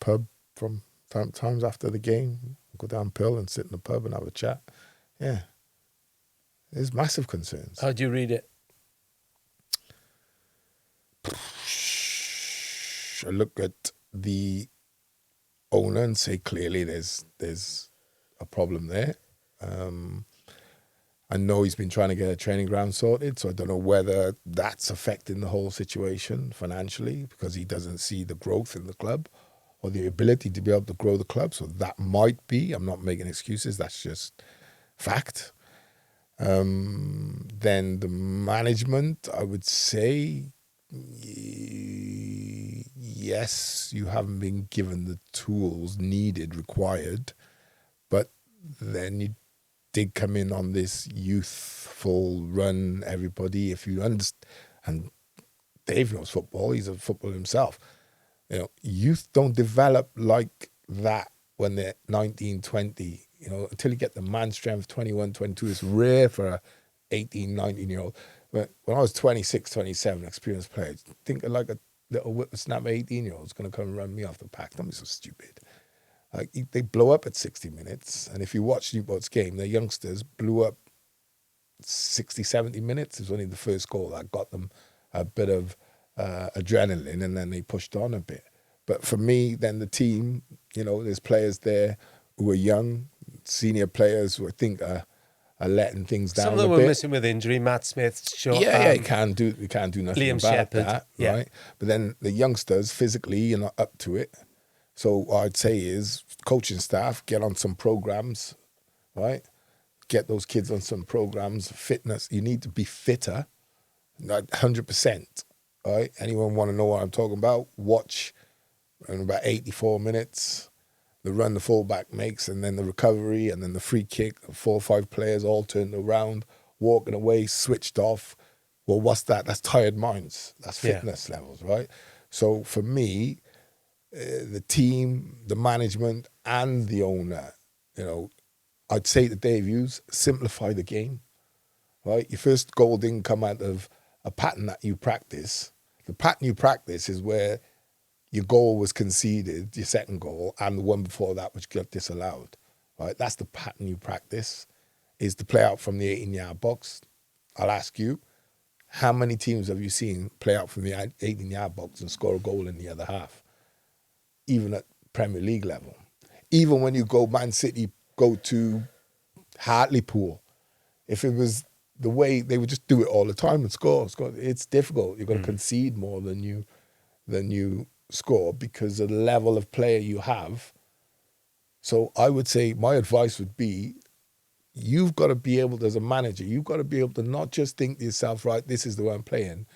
pub from times after the game, go down Pill and sit in the pub and have a chat. Yeah. There's massive concerns. How do you read it? I look at the owner and say clearly there's a problem there. I know he's been trying to get a training ground sorted, so I don't know whether that's affecting the whole situation financially because he doesn't see the growth in the club or the ability to be able to grow the club. So that might be. I'm not making excuses. That's just fact. Then the management, I would say, yes, you haven't been given the tools needed, required, but then you did come in on this youthful run, everybody. If you understand, and Dave knows football, he's a footballer himself. Youth don't develop like that when they're 19, 20, until you get the man strength, 21, 22. It's rare for a 18, 19-year-old. When I was 26, 27, experienced player, think of like a little whippersnapper 18-year-old is going to come and run me off the pack. Don't be so stupid. Like they blow up at 60 minutes. And if you watch Newport's game, their youngsters blew up 60, 70 minutes. It was only the first goal that got them a bit of adrenaline, and then they pushed on a bit. But for me, then the team, there's players there who are young, senior players who I think are letting things down a bit. Some of them were missing with injury. Matt Smith, sure. Yeah, you can't do nothing Liam about Shepherd, that, right? But then the youngsters, physically, you're not up to it. So what I'd say is coaching staff, get on some programs, right? Get those kids on some programs, fitness. You need to be fitter, not 100%, right? Anyone want to know what I'm talking about? Watch in about 84 minutes, the run the fullback makes, and then the recovery, and then the free kick, 4 or 5 players all turned around, walking away, switched off. Well, what's that? That's tired minds. That's fitness levels, right? So for me, the team, the management, and the owner, I'd say to Dave Hughes, simplify the game, right? Your first goal didn't come out of a pattern that you practice. The pattern you practice is where your goal was conceded, your second goal, and the one before that which got disallowed. Right? That's the pattern you practice, is to play out from the 18-yard box. I'll ask you, how many teams have you seen play out from the 18-yard box and score a goal in the other half? Even at Premier League level. Even when you go Man City, go to Hartlepool, if it was the way, they would just do it all the time and score. It's difficult. You're going to concede more than you score because of the level of player you have. So I would say my advice would be, you've got to be able to, as a manager, you've got to be able to not just think to yourself, right, this is the way I'm playing.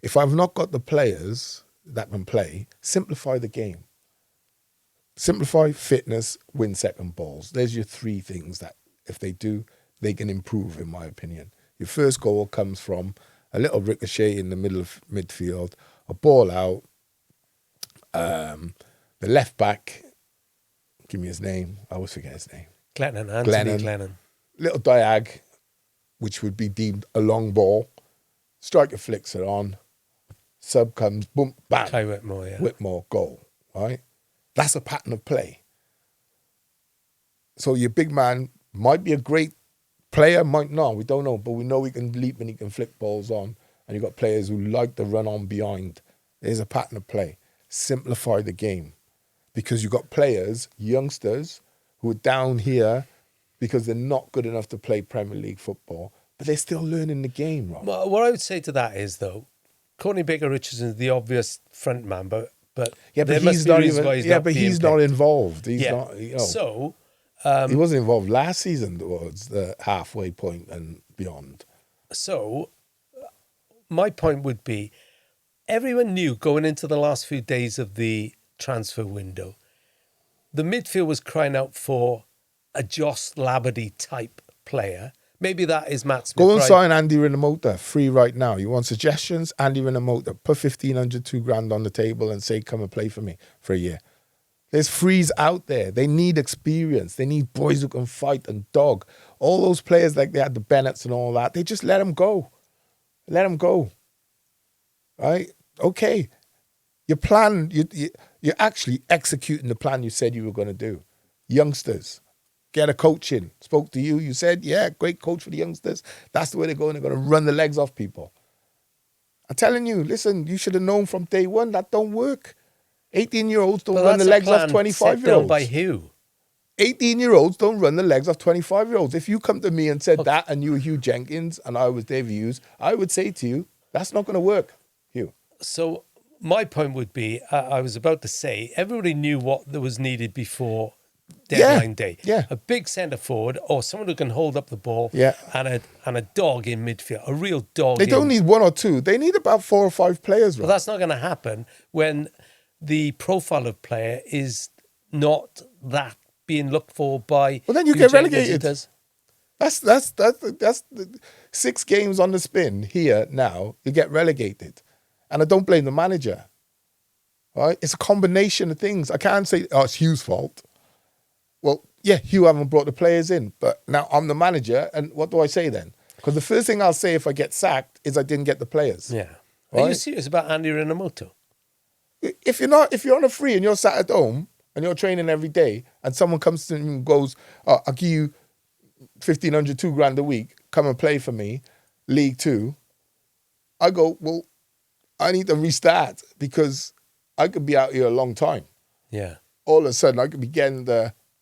If I've not got the players that can play, simplify the game. Simplify, fitness, win second balls. There's your three things that if they do, they can improve, in my opinion. Your first goal comes from a little ricochet in the middle of midfield, a ball out, the left back, give me his name, I always forget his name. Anthony Glennon. Little diag, which would be deemed a long ball. Striker flicks it on. Sub comes, boom, bam. Kai Whitmore, yeah. Whitmore, goal, right? That's a pattern of play. So your big man might be a great player, might not, we don't know, but we know he can leap and he can flick balls on. And you've got players who like to run on behind. There's a pattern of play. Simplify the game. Because you've got players, youngsters, who are down here because they're not good enough to play Premier League football, but they're still learning the game, Rob. Well, what I would say to that is, though, Courtney Baker-Richardson is the obvious front man, but yeah, but he's not even. Yeah, but he's not involved. He's not. You know, so he wasn't involved last season towards the halfway point and beyond. So my point would be, everyone knew going into the last few days of the transfer window, the midfield was crying out for a Joss Labadie type player. Maybe that is Matt Smith. Go and sign Andy Rinamota, free right now. You want suggestions? Andy Rinamota, put 1,500, $2,000 on the table and say, come and play for me for a year. There's frees out there. They need experience. They need boys who can fight and dog. All those players like they had the Bennetts and all that, they just let them go. Let them go. Right? Okay. Your plan, you're actually executing the plan you said you were going to do. Youngsters. Get a coach in. Spoke to you. You said, yeah, great coach for the youngsters. That's the way they're going. They're going to run the legs off people. I'm telling you, listen, you should have known from day one that don't work. 18-year-olds don't run the legs off 25-year-olds. By Huw. 18-year-olds don't run the legs off 25-year-olds. If you come to me and said that and you were Huw Jenkins and I was David Hughes, I would say to you, that's not going to work, Huw. So my point would be, I was about to say, everybody knew what was needed before deadline day. Yeah. A big centre forward or someone who can hold up the ball and a dog in midfield, a real dog. They don't need one or two. They need about 4 or 5 players. Well, that's not going to happen when the profile of player is not that being looked for by. Well, then you get relegated. That's 6 games on the spin here now. You get relegated. And I don't blame the manager. Right? It's a combination of things. I can't say, oh, it's Hugh's fault. Well, yeah, Huw haven't brought the players in, but now I'm the manager, and what do I say then? Because the first thing I'll say if I get sacked is I didn't get the players. Yeah. Right? Are you serious about Andy Rinamota? If you're on a free and you're sat at home and you're training every day, and someone comes to me and goes, oh, I'll give you 1,500, $2,000 a week, come and play for me, League 2, I go, well, I need to restart because I could be out here a long time. Yeah. All of a sudden, I could be getting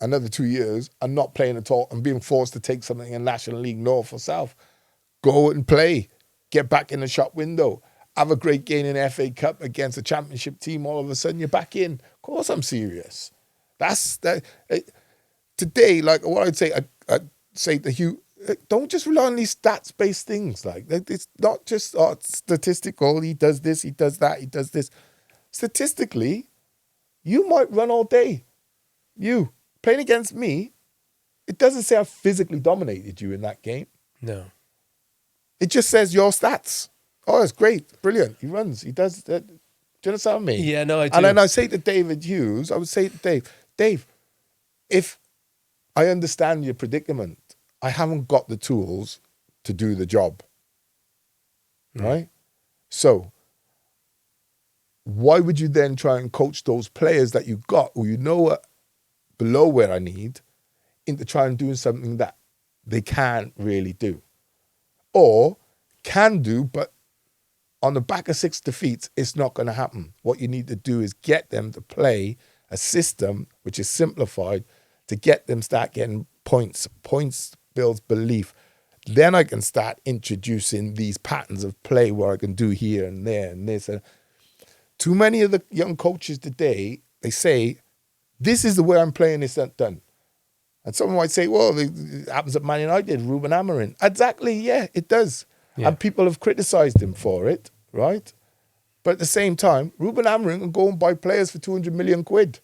another 2 years and not playing at all and being forced to take something in National League North or South. Go and play. Get back in the shop window. Have a great game in FA Cup against a championship team. All of a sudden, you're back in. Of course I'm serious. Today, like what I'd say, I'd say to Huw, don't just rely on these stats-based things. Like it's not just statistical. He does this, he does that, he does this. Statistically, you might run all day. You playing against me, it doesn't say I physically dominated you in that game. No. It just says your stats. Oh, it's great, brilliant. He runs, he does that. Do you understand what I mean? Yeah, no, I do. And then I say to David Hughes, I would say to Dave, if I understand your predicament, I haven't got the tools to do the job. Right? So why would you then try and coach those players that you got, who you know are below where I need, into trying doing something that they can't really do? Or can do, but on the back of 6 defeats, it's not going to happen. What you need to do is get them to play a system which is simplified to get them start getting points. Points builds belief. Then I can start introducing these patterns of play where I can do here and there and this. Too many of the young coaches today, they say, this is the way I'm playing, it's not done. And someone might say, well, it happens at Man United, Ruben Amorim. Exactly, yeah, it does. Yeah. And people have criticised him for it, right? But at the same time, Ruben Amorim can go and buy players for 200 million quid.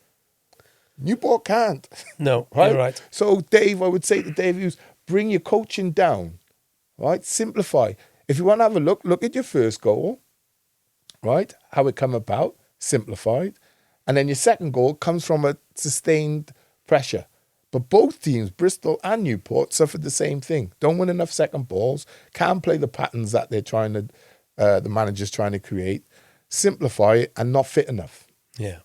Newport can't. No, right? You're right. So, Dave, I would say to Dave Hughes, bring your coaching down, right? Simplify. If you want to have a look at your first goal, right? How it come about, simplified. And then your second goal comes from a sustained pressure. But both teams, Bristol and Newport, suffered the same thing. Don't win enough second balls, can't play the patterns that they're trying to, the manager's trying to create, simplify it, and not fit enough. Yeah.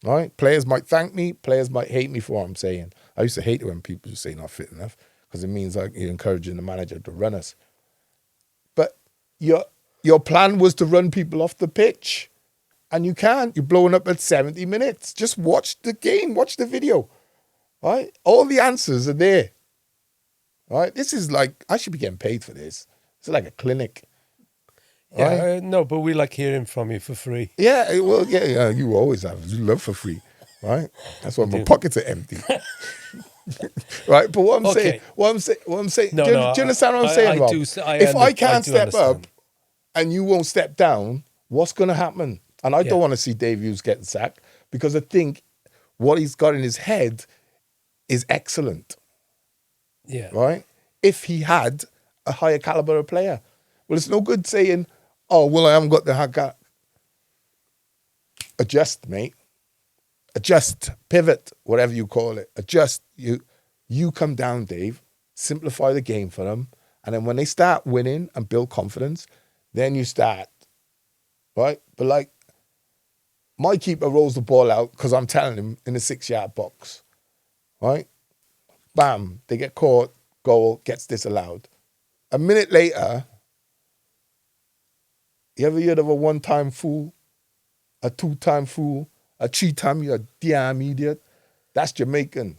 Right? Players might thank me, players might hate me for what I'm saying. I used to hate it when people just say not fit enough, because it means like you're encouraging the manager to run us. But your plan was to run people off the pitch, and you can't. You're blowing up at 70 minutes. Just watch the game, watch the video. Right? All the answers are there. Right? This is like, I should be getting paid for this. It's like a clinic. Yeah, right? No, but we like hearing from you for free. Yeah, well, yeah, you always have. You love for free, right? That's why my pockets are empty. Right? But what I'm saying, No, do you understand what I'm saying, Rob? If I can't step up and you won't step down, what's going to happen? And I don't want to see Dave Hughes getting sacked, because I think what he's got in his head is excellent. Yeah. Right? If he had a higher caliber of player. Well, it's no good saying, oh, well, I haven't got the high adjust, mate. Adjust, pivot, whatever you call it. Adjust. You come down, Dave. Simplify the game for them. And then when they start winning and build confidence, then you start. Right? But like, my keeper rolls the ball out because I'm telling him in the 6-yard box. Right? Bam, they get caught, goal, gets disallowed. A minute later, you ever heard of a 1-time fool, a 2-time fool, a 3-time, you're a damn idiot? That's Jamaican.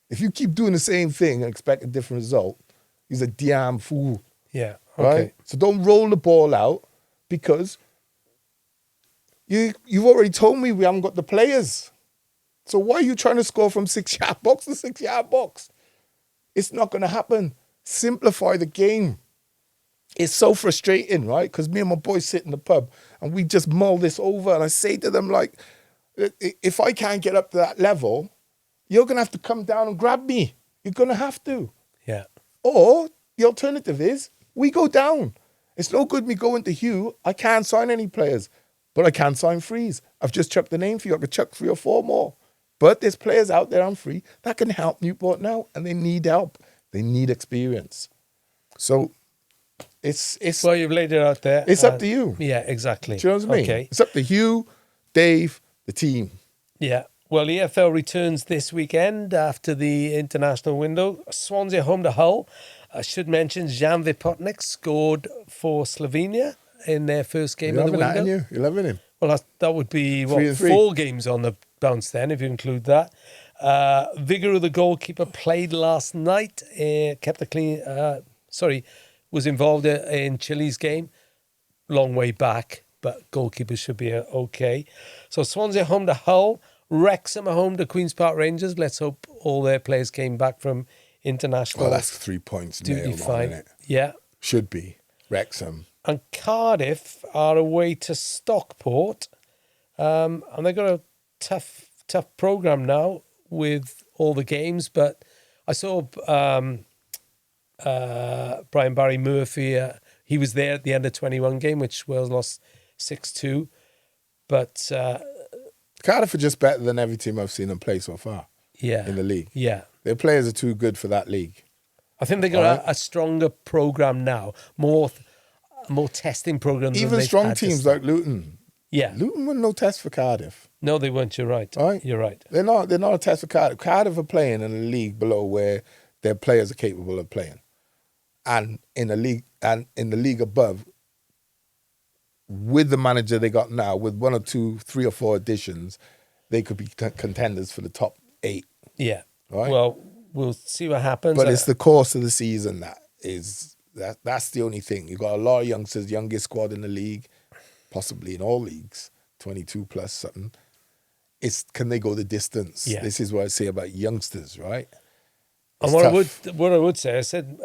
If you keep doing the same thing and expect a different result, he's a damn fool. Yeah, okay. Right? So don't roll the ball out, because you've already told me we haven't got the players. So why are you trying to score from 6-yard box to 6-yard box? It's not going to happen. Simplify the game. It's so frustrating, right? Because me and my boys sit in the pub and we just mull this over. And I say to them, like, if I can't get up to that level, you're going to have to come down and grab me. You're going to have to. Yeah. Or the alternative is we go down. It's no good me going to Huw. I can't sign any players, but I can sign frees. I've just chucked the name for you. I could chuck 3 or 4 more. But there's players out there on free that can help Newport now, and they need help. They need experience. So it's well, you've laid it out there. It's up to you. Yeah, exactly. Do you know what I mean? Okay. It's up to Huw, Dave, the team. Yeah. Well, the EFL returns this weekend after the international window. Swansea home to Hull. I should mention Jan Vipotnik scored for Slovenia in their first game of the window. You're loving him. Well, that would be, 4 games on the bounce then, if you include that. Vigor, the goalkeeper, played last night. Kept a clean... was involved in Chile's game. Long way back, but goalkeepers should be okay. So Swansea home to Hull. Wrexham are home to Queen's Park Rangers. Let's hope all their players came back from international. Well, that's 3 points nailed on, isn't it? Yeah. Should be. Wrexham. And Cardiff are away to Stockport. And they've got a tough programme now with all the games. But I saw Brian Barry Merthyr. He was there at the under-21 game, which Wales lost 6-2. But Cardiff are just better than every team I've seen them play so far. Yeah. In the league. Yeah. Their players are too good for that league. I think they've got a stronger programme now. More... more testing program. Even strong teams like Luton. Yeah. Luton were no test for Cardiff. No, they weren't. You're right. Right? You're right. They're not a test for Cardiff. Cardiff are playing in a league below where their players are capable of playing. And in the league above, with the manager they got now, with 1 or 2, 3 or 4 additions, they could be contenders for the top 8. Yeah. Right? Well, we'll see what happens. But it's the course of the season that's the only thing. You've got a lot of youngsters, youngest squad in the league, possibly in all leagues, 22 plus something. Can they go the distance? Yeah. This is what I say about youngsters, right? And what I would say, I said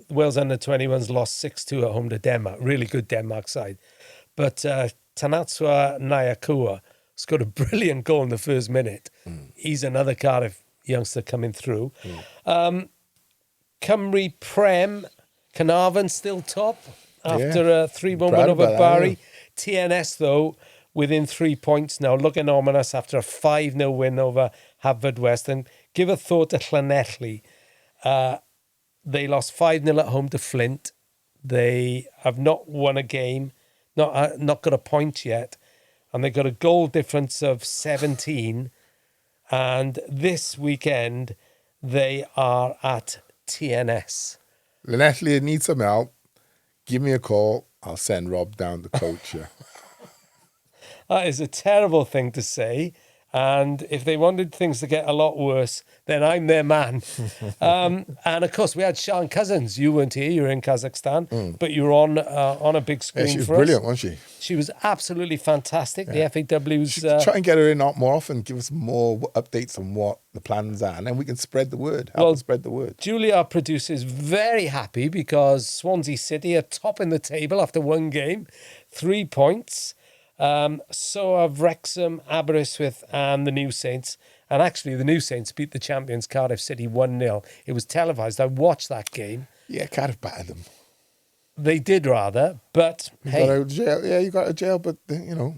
Wales under-21s lost 6-2 at home to Denmark. Really good Denmark side. But Tanatsua Nyakua scored a brilliant goal in the first minute. He's another Cardiff youngster coming through. Cymru Prem, Carnarvon still top after a 3-1 win over Barry. TNS, though, within 3 points now, looking ominous after a 5-0 win over Haverfordwest. And give a thought to Llanelli. They lost 5-0 at home to Flint. They have not won a game, not got a point yet. And they got a goal difference of 17. And this weekend, they are at TNS. Llanelli needs some help. Give me a call. I'll send Rob down to coach you. That is a terrible thing to say. And if they wanted things to get a lot worse, then I'm their man. And of course, we had Sean Cousins. You weren't here. You were in Kazakhstan. But you were on a big screen for us. She was brilliant, wasn't she? She was absolutely fantastic. Yeah. The FAW's... try and get her in more often. Give us more updates on what the plans are. And then we can spread the word. Spread the word. Julia, our producer, is very happy because Swansea City are topping the table after one game. 3 points. So have Wrexham, Aberystwyth and the New Saints. And actually, the New Saints beat the champions Cardiff City 1-0. It was televised. I watched that game. Yeah, Cardiff battered them. They did rather, but you got out of jail. Yeah, you got out of jail, but you know,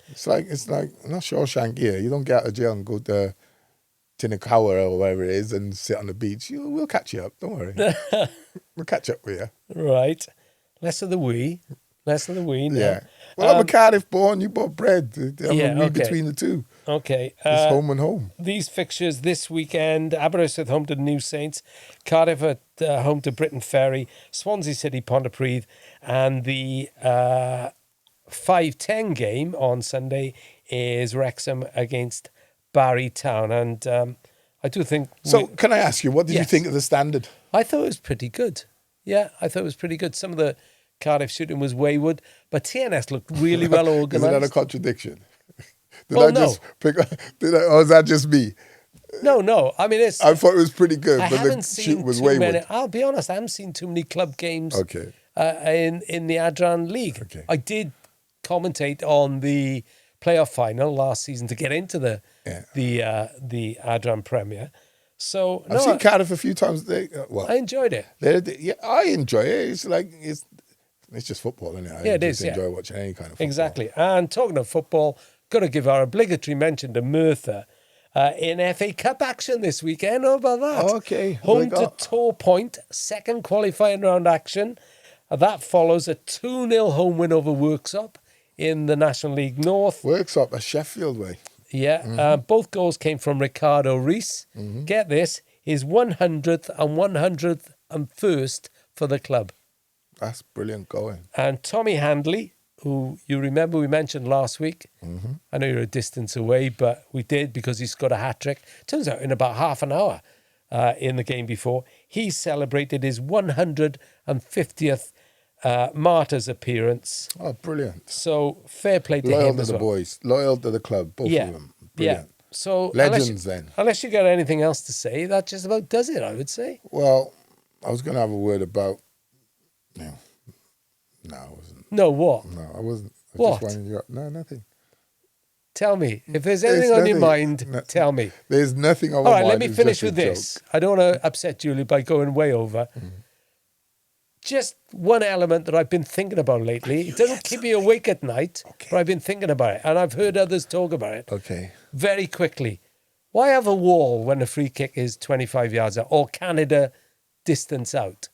it's like I'm not Shawshank here. You don't get out of jail and go to Tinakawa or wherever it is and sit on the beach. We'll catch you up. Don't worry. We'll catch up with you. Right. Less of the we. Less of the we. No. Yeah. Well, I'm a Cardiff born. You bought bread. I'm a we between the two. Okay. It's home and home. These fixtures this weekend: Aberystwyth home to the New Saints, Cardiff at home to Britain Ferry, Swansea City Pontypridd, and the 5-10 game on Sunday is Wrexham against Barry Town. And I do think... So, can I ask you, what did you think of the standard? I thought it was pretty good. Yeah, I thought it was pretty good. Some of the Cardiff shooting was wayward, but TNS looked really well organised. Isn't that a contradiction? Or is that just me? No. I mean, I thought it was pretty good, but the shoot was wayward. I'll be honest, I haven't seen too many club games in the Adran League. Okay. I did commentate on the playoff final last season to get into the Adran Premier. So I've seen Cardiff a few times. I enjoyed it. I enjoy it. It's like it's just football, isn't it? It is. Enjoy watching any kind of football. Exactly. And talking of football, got to give our obligatory mention to Merthyr in FA Cup action this weekend. How about that? Okay. Home to Tor Point, second qualifying round action. That follows a 2-0 home win over Worksop in the National League North. Worksop, a Sheffield way. Yeah, both goals came from Ricardo Reis. Get this, his 100th and 101st for the club. That's brilliant going. And Tommy Handley, who you remember we mentioned last week. I know you're a distance away, but we did because he scored a hat-trick. Turns out in about half an hour in the game before, he celebrated his 150th Martyrs appearance. Oh, brilliant. So fair play to him as well. Loyal to the boys, loyal to the club, both of them. Brilliant. Yeah. So legends unless you got anything else to say, that just about does it, I would say. Well, I was going to have a word about... No, I wasn't. No, what? No, I wasn't. What? Just winding you up. No, nothing. Tell me. If there's anything on your mind, tell me. There's nothing on my mind. mind. All right, let me finish with this. I don't want to upset Julie by going way over. Just one element that I've been thinking about lately. It doesn't keep me awake at night, but I've been thinking about it. And I've heard others talk about it. Okay. Very quickly. Why have a wall when a free kick is 25 yards out or Canada distance out?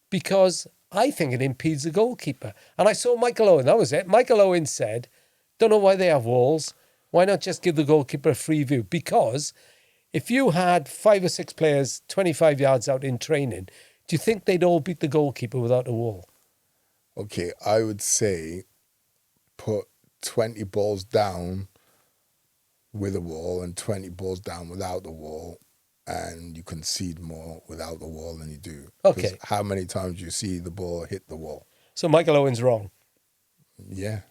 Because I think it impedes the goalkeeper. And I saw Michael Owen, that was it. Michael Owen said, don't know why they have walls. Why not just give the goalkeeper a free view? Because if you had 5 or 6 players 25 yards out in training, do you think they'd all beat the goalkeeper without a wall? Okay, I would say put 20 balls down with a wall and 20 balls down without the wall, and you concede more without the wall than you do. Okay. How many times do you see the ball hit the wall? So Michael Owen's wrong. Yeah.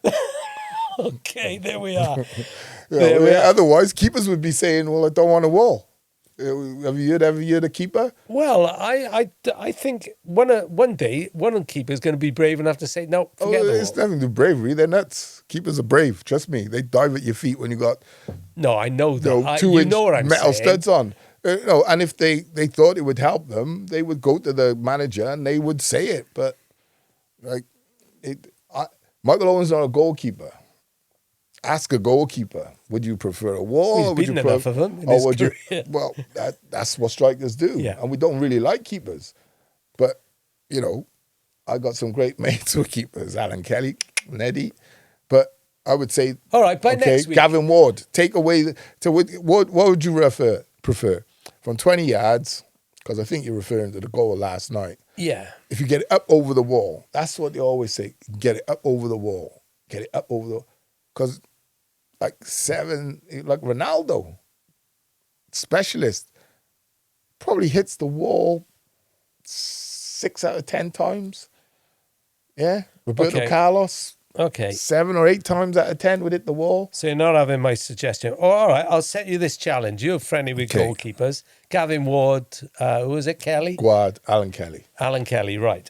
Okay, there we are. Otherwise, keepers would be saying, well, I don't want a wall. Have you heard a keeper? Well, I think one day one keeper is going to be brave enough to say, no, forget the It's wall. nothing to do bravery. They're nuts. Keepers are brave. Trust me. They dive at your feet when you got No, I know that. 2-inch you know what I'm metal saying. studs on. And if they thought it would help them, they would go to the manager and they would say it. But Michael Owen's not a goalkeeper. Ask a goalkeeper. Would you prefer a wall? He's or would beaten you enough of them in his career. Well, that's what strikers do. Yeah. And we don't really like keepers. But, I got some great mates who are keepers. Alan Kelly, Neddy. But I would say, all right, by next week. Gavin Ward, take away. What would you prefer? From 20 yards, because I think you're referring to the goal last night. Yeah. If you get it up over the wall, that's what they always say. Get it up over the wall. Get it up over the wall. Because like Ronaldo, specialist, probably hits the wall 6 out of 10 times. Yeah. Roberto Carlos. Okay. 7 or 8 times out of 10 would hit the wall. So you're not having my suggestion. Oh, all right, I'll set you this challenge. You're friendly with goalkeepers. Gavin Ward, who was it, Kelly? Alan Kelly. Alan Kelly, right.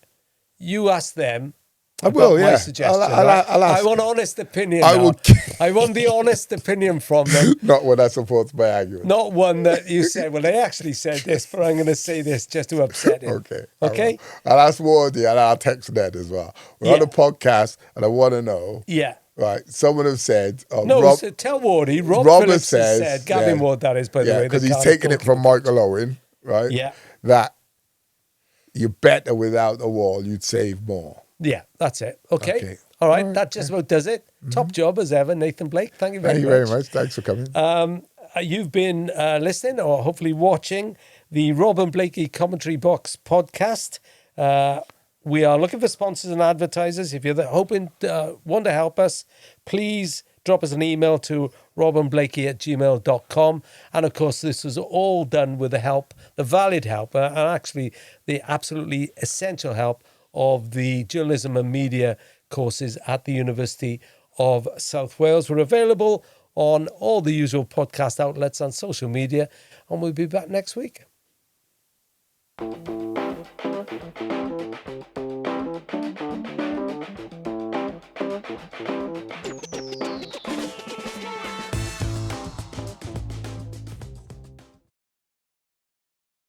You ask them. I will, my yeah. suggestion. I'll ask. I want honest opinion. I now. will. I want the honest opinion from them. Not one that supports my argument. Not one that you said, well, they actually said this, but I'm going to say this just to upset him. Okay. Okay? I'll ask Wardy and I'll text Ned as well. We're on a podcast and I want to know. Yeah. Right. Someone have said. So tell Wardy. Robert Phillips has said, Gavin Ward, that is, by the way. Because he's taking it from Michael Owen, right? Yeah. That you're better without a wall, you'd save more. Yeah, that's it. Okay. All right. That just about does it. Mm-hmm. Top job as ever, Nathan Blake. Thank you very much. Thank you very much. Thanks for coming. You've been listening or hopefully watching the Rob and Blakey Commentary Box podcast. We are looking for sponsors and advertisers. If you're want to help us, please drop us an email to robandblakey@gmail.com. And of course, this was all done with the help, the valued help, and actually the absolutely essential help of the journalism and media courses at the University of South Wales. We're available on all the usual podcast outlets and social media, and we'll be back next week.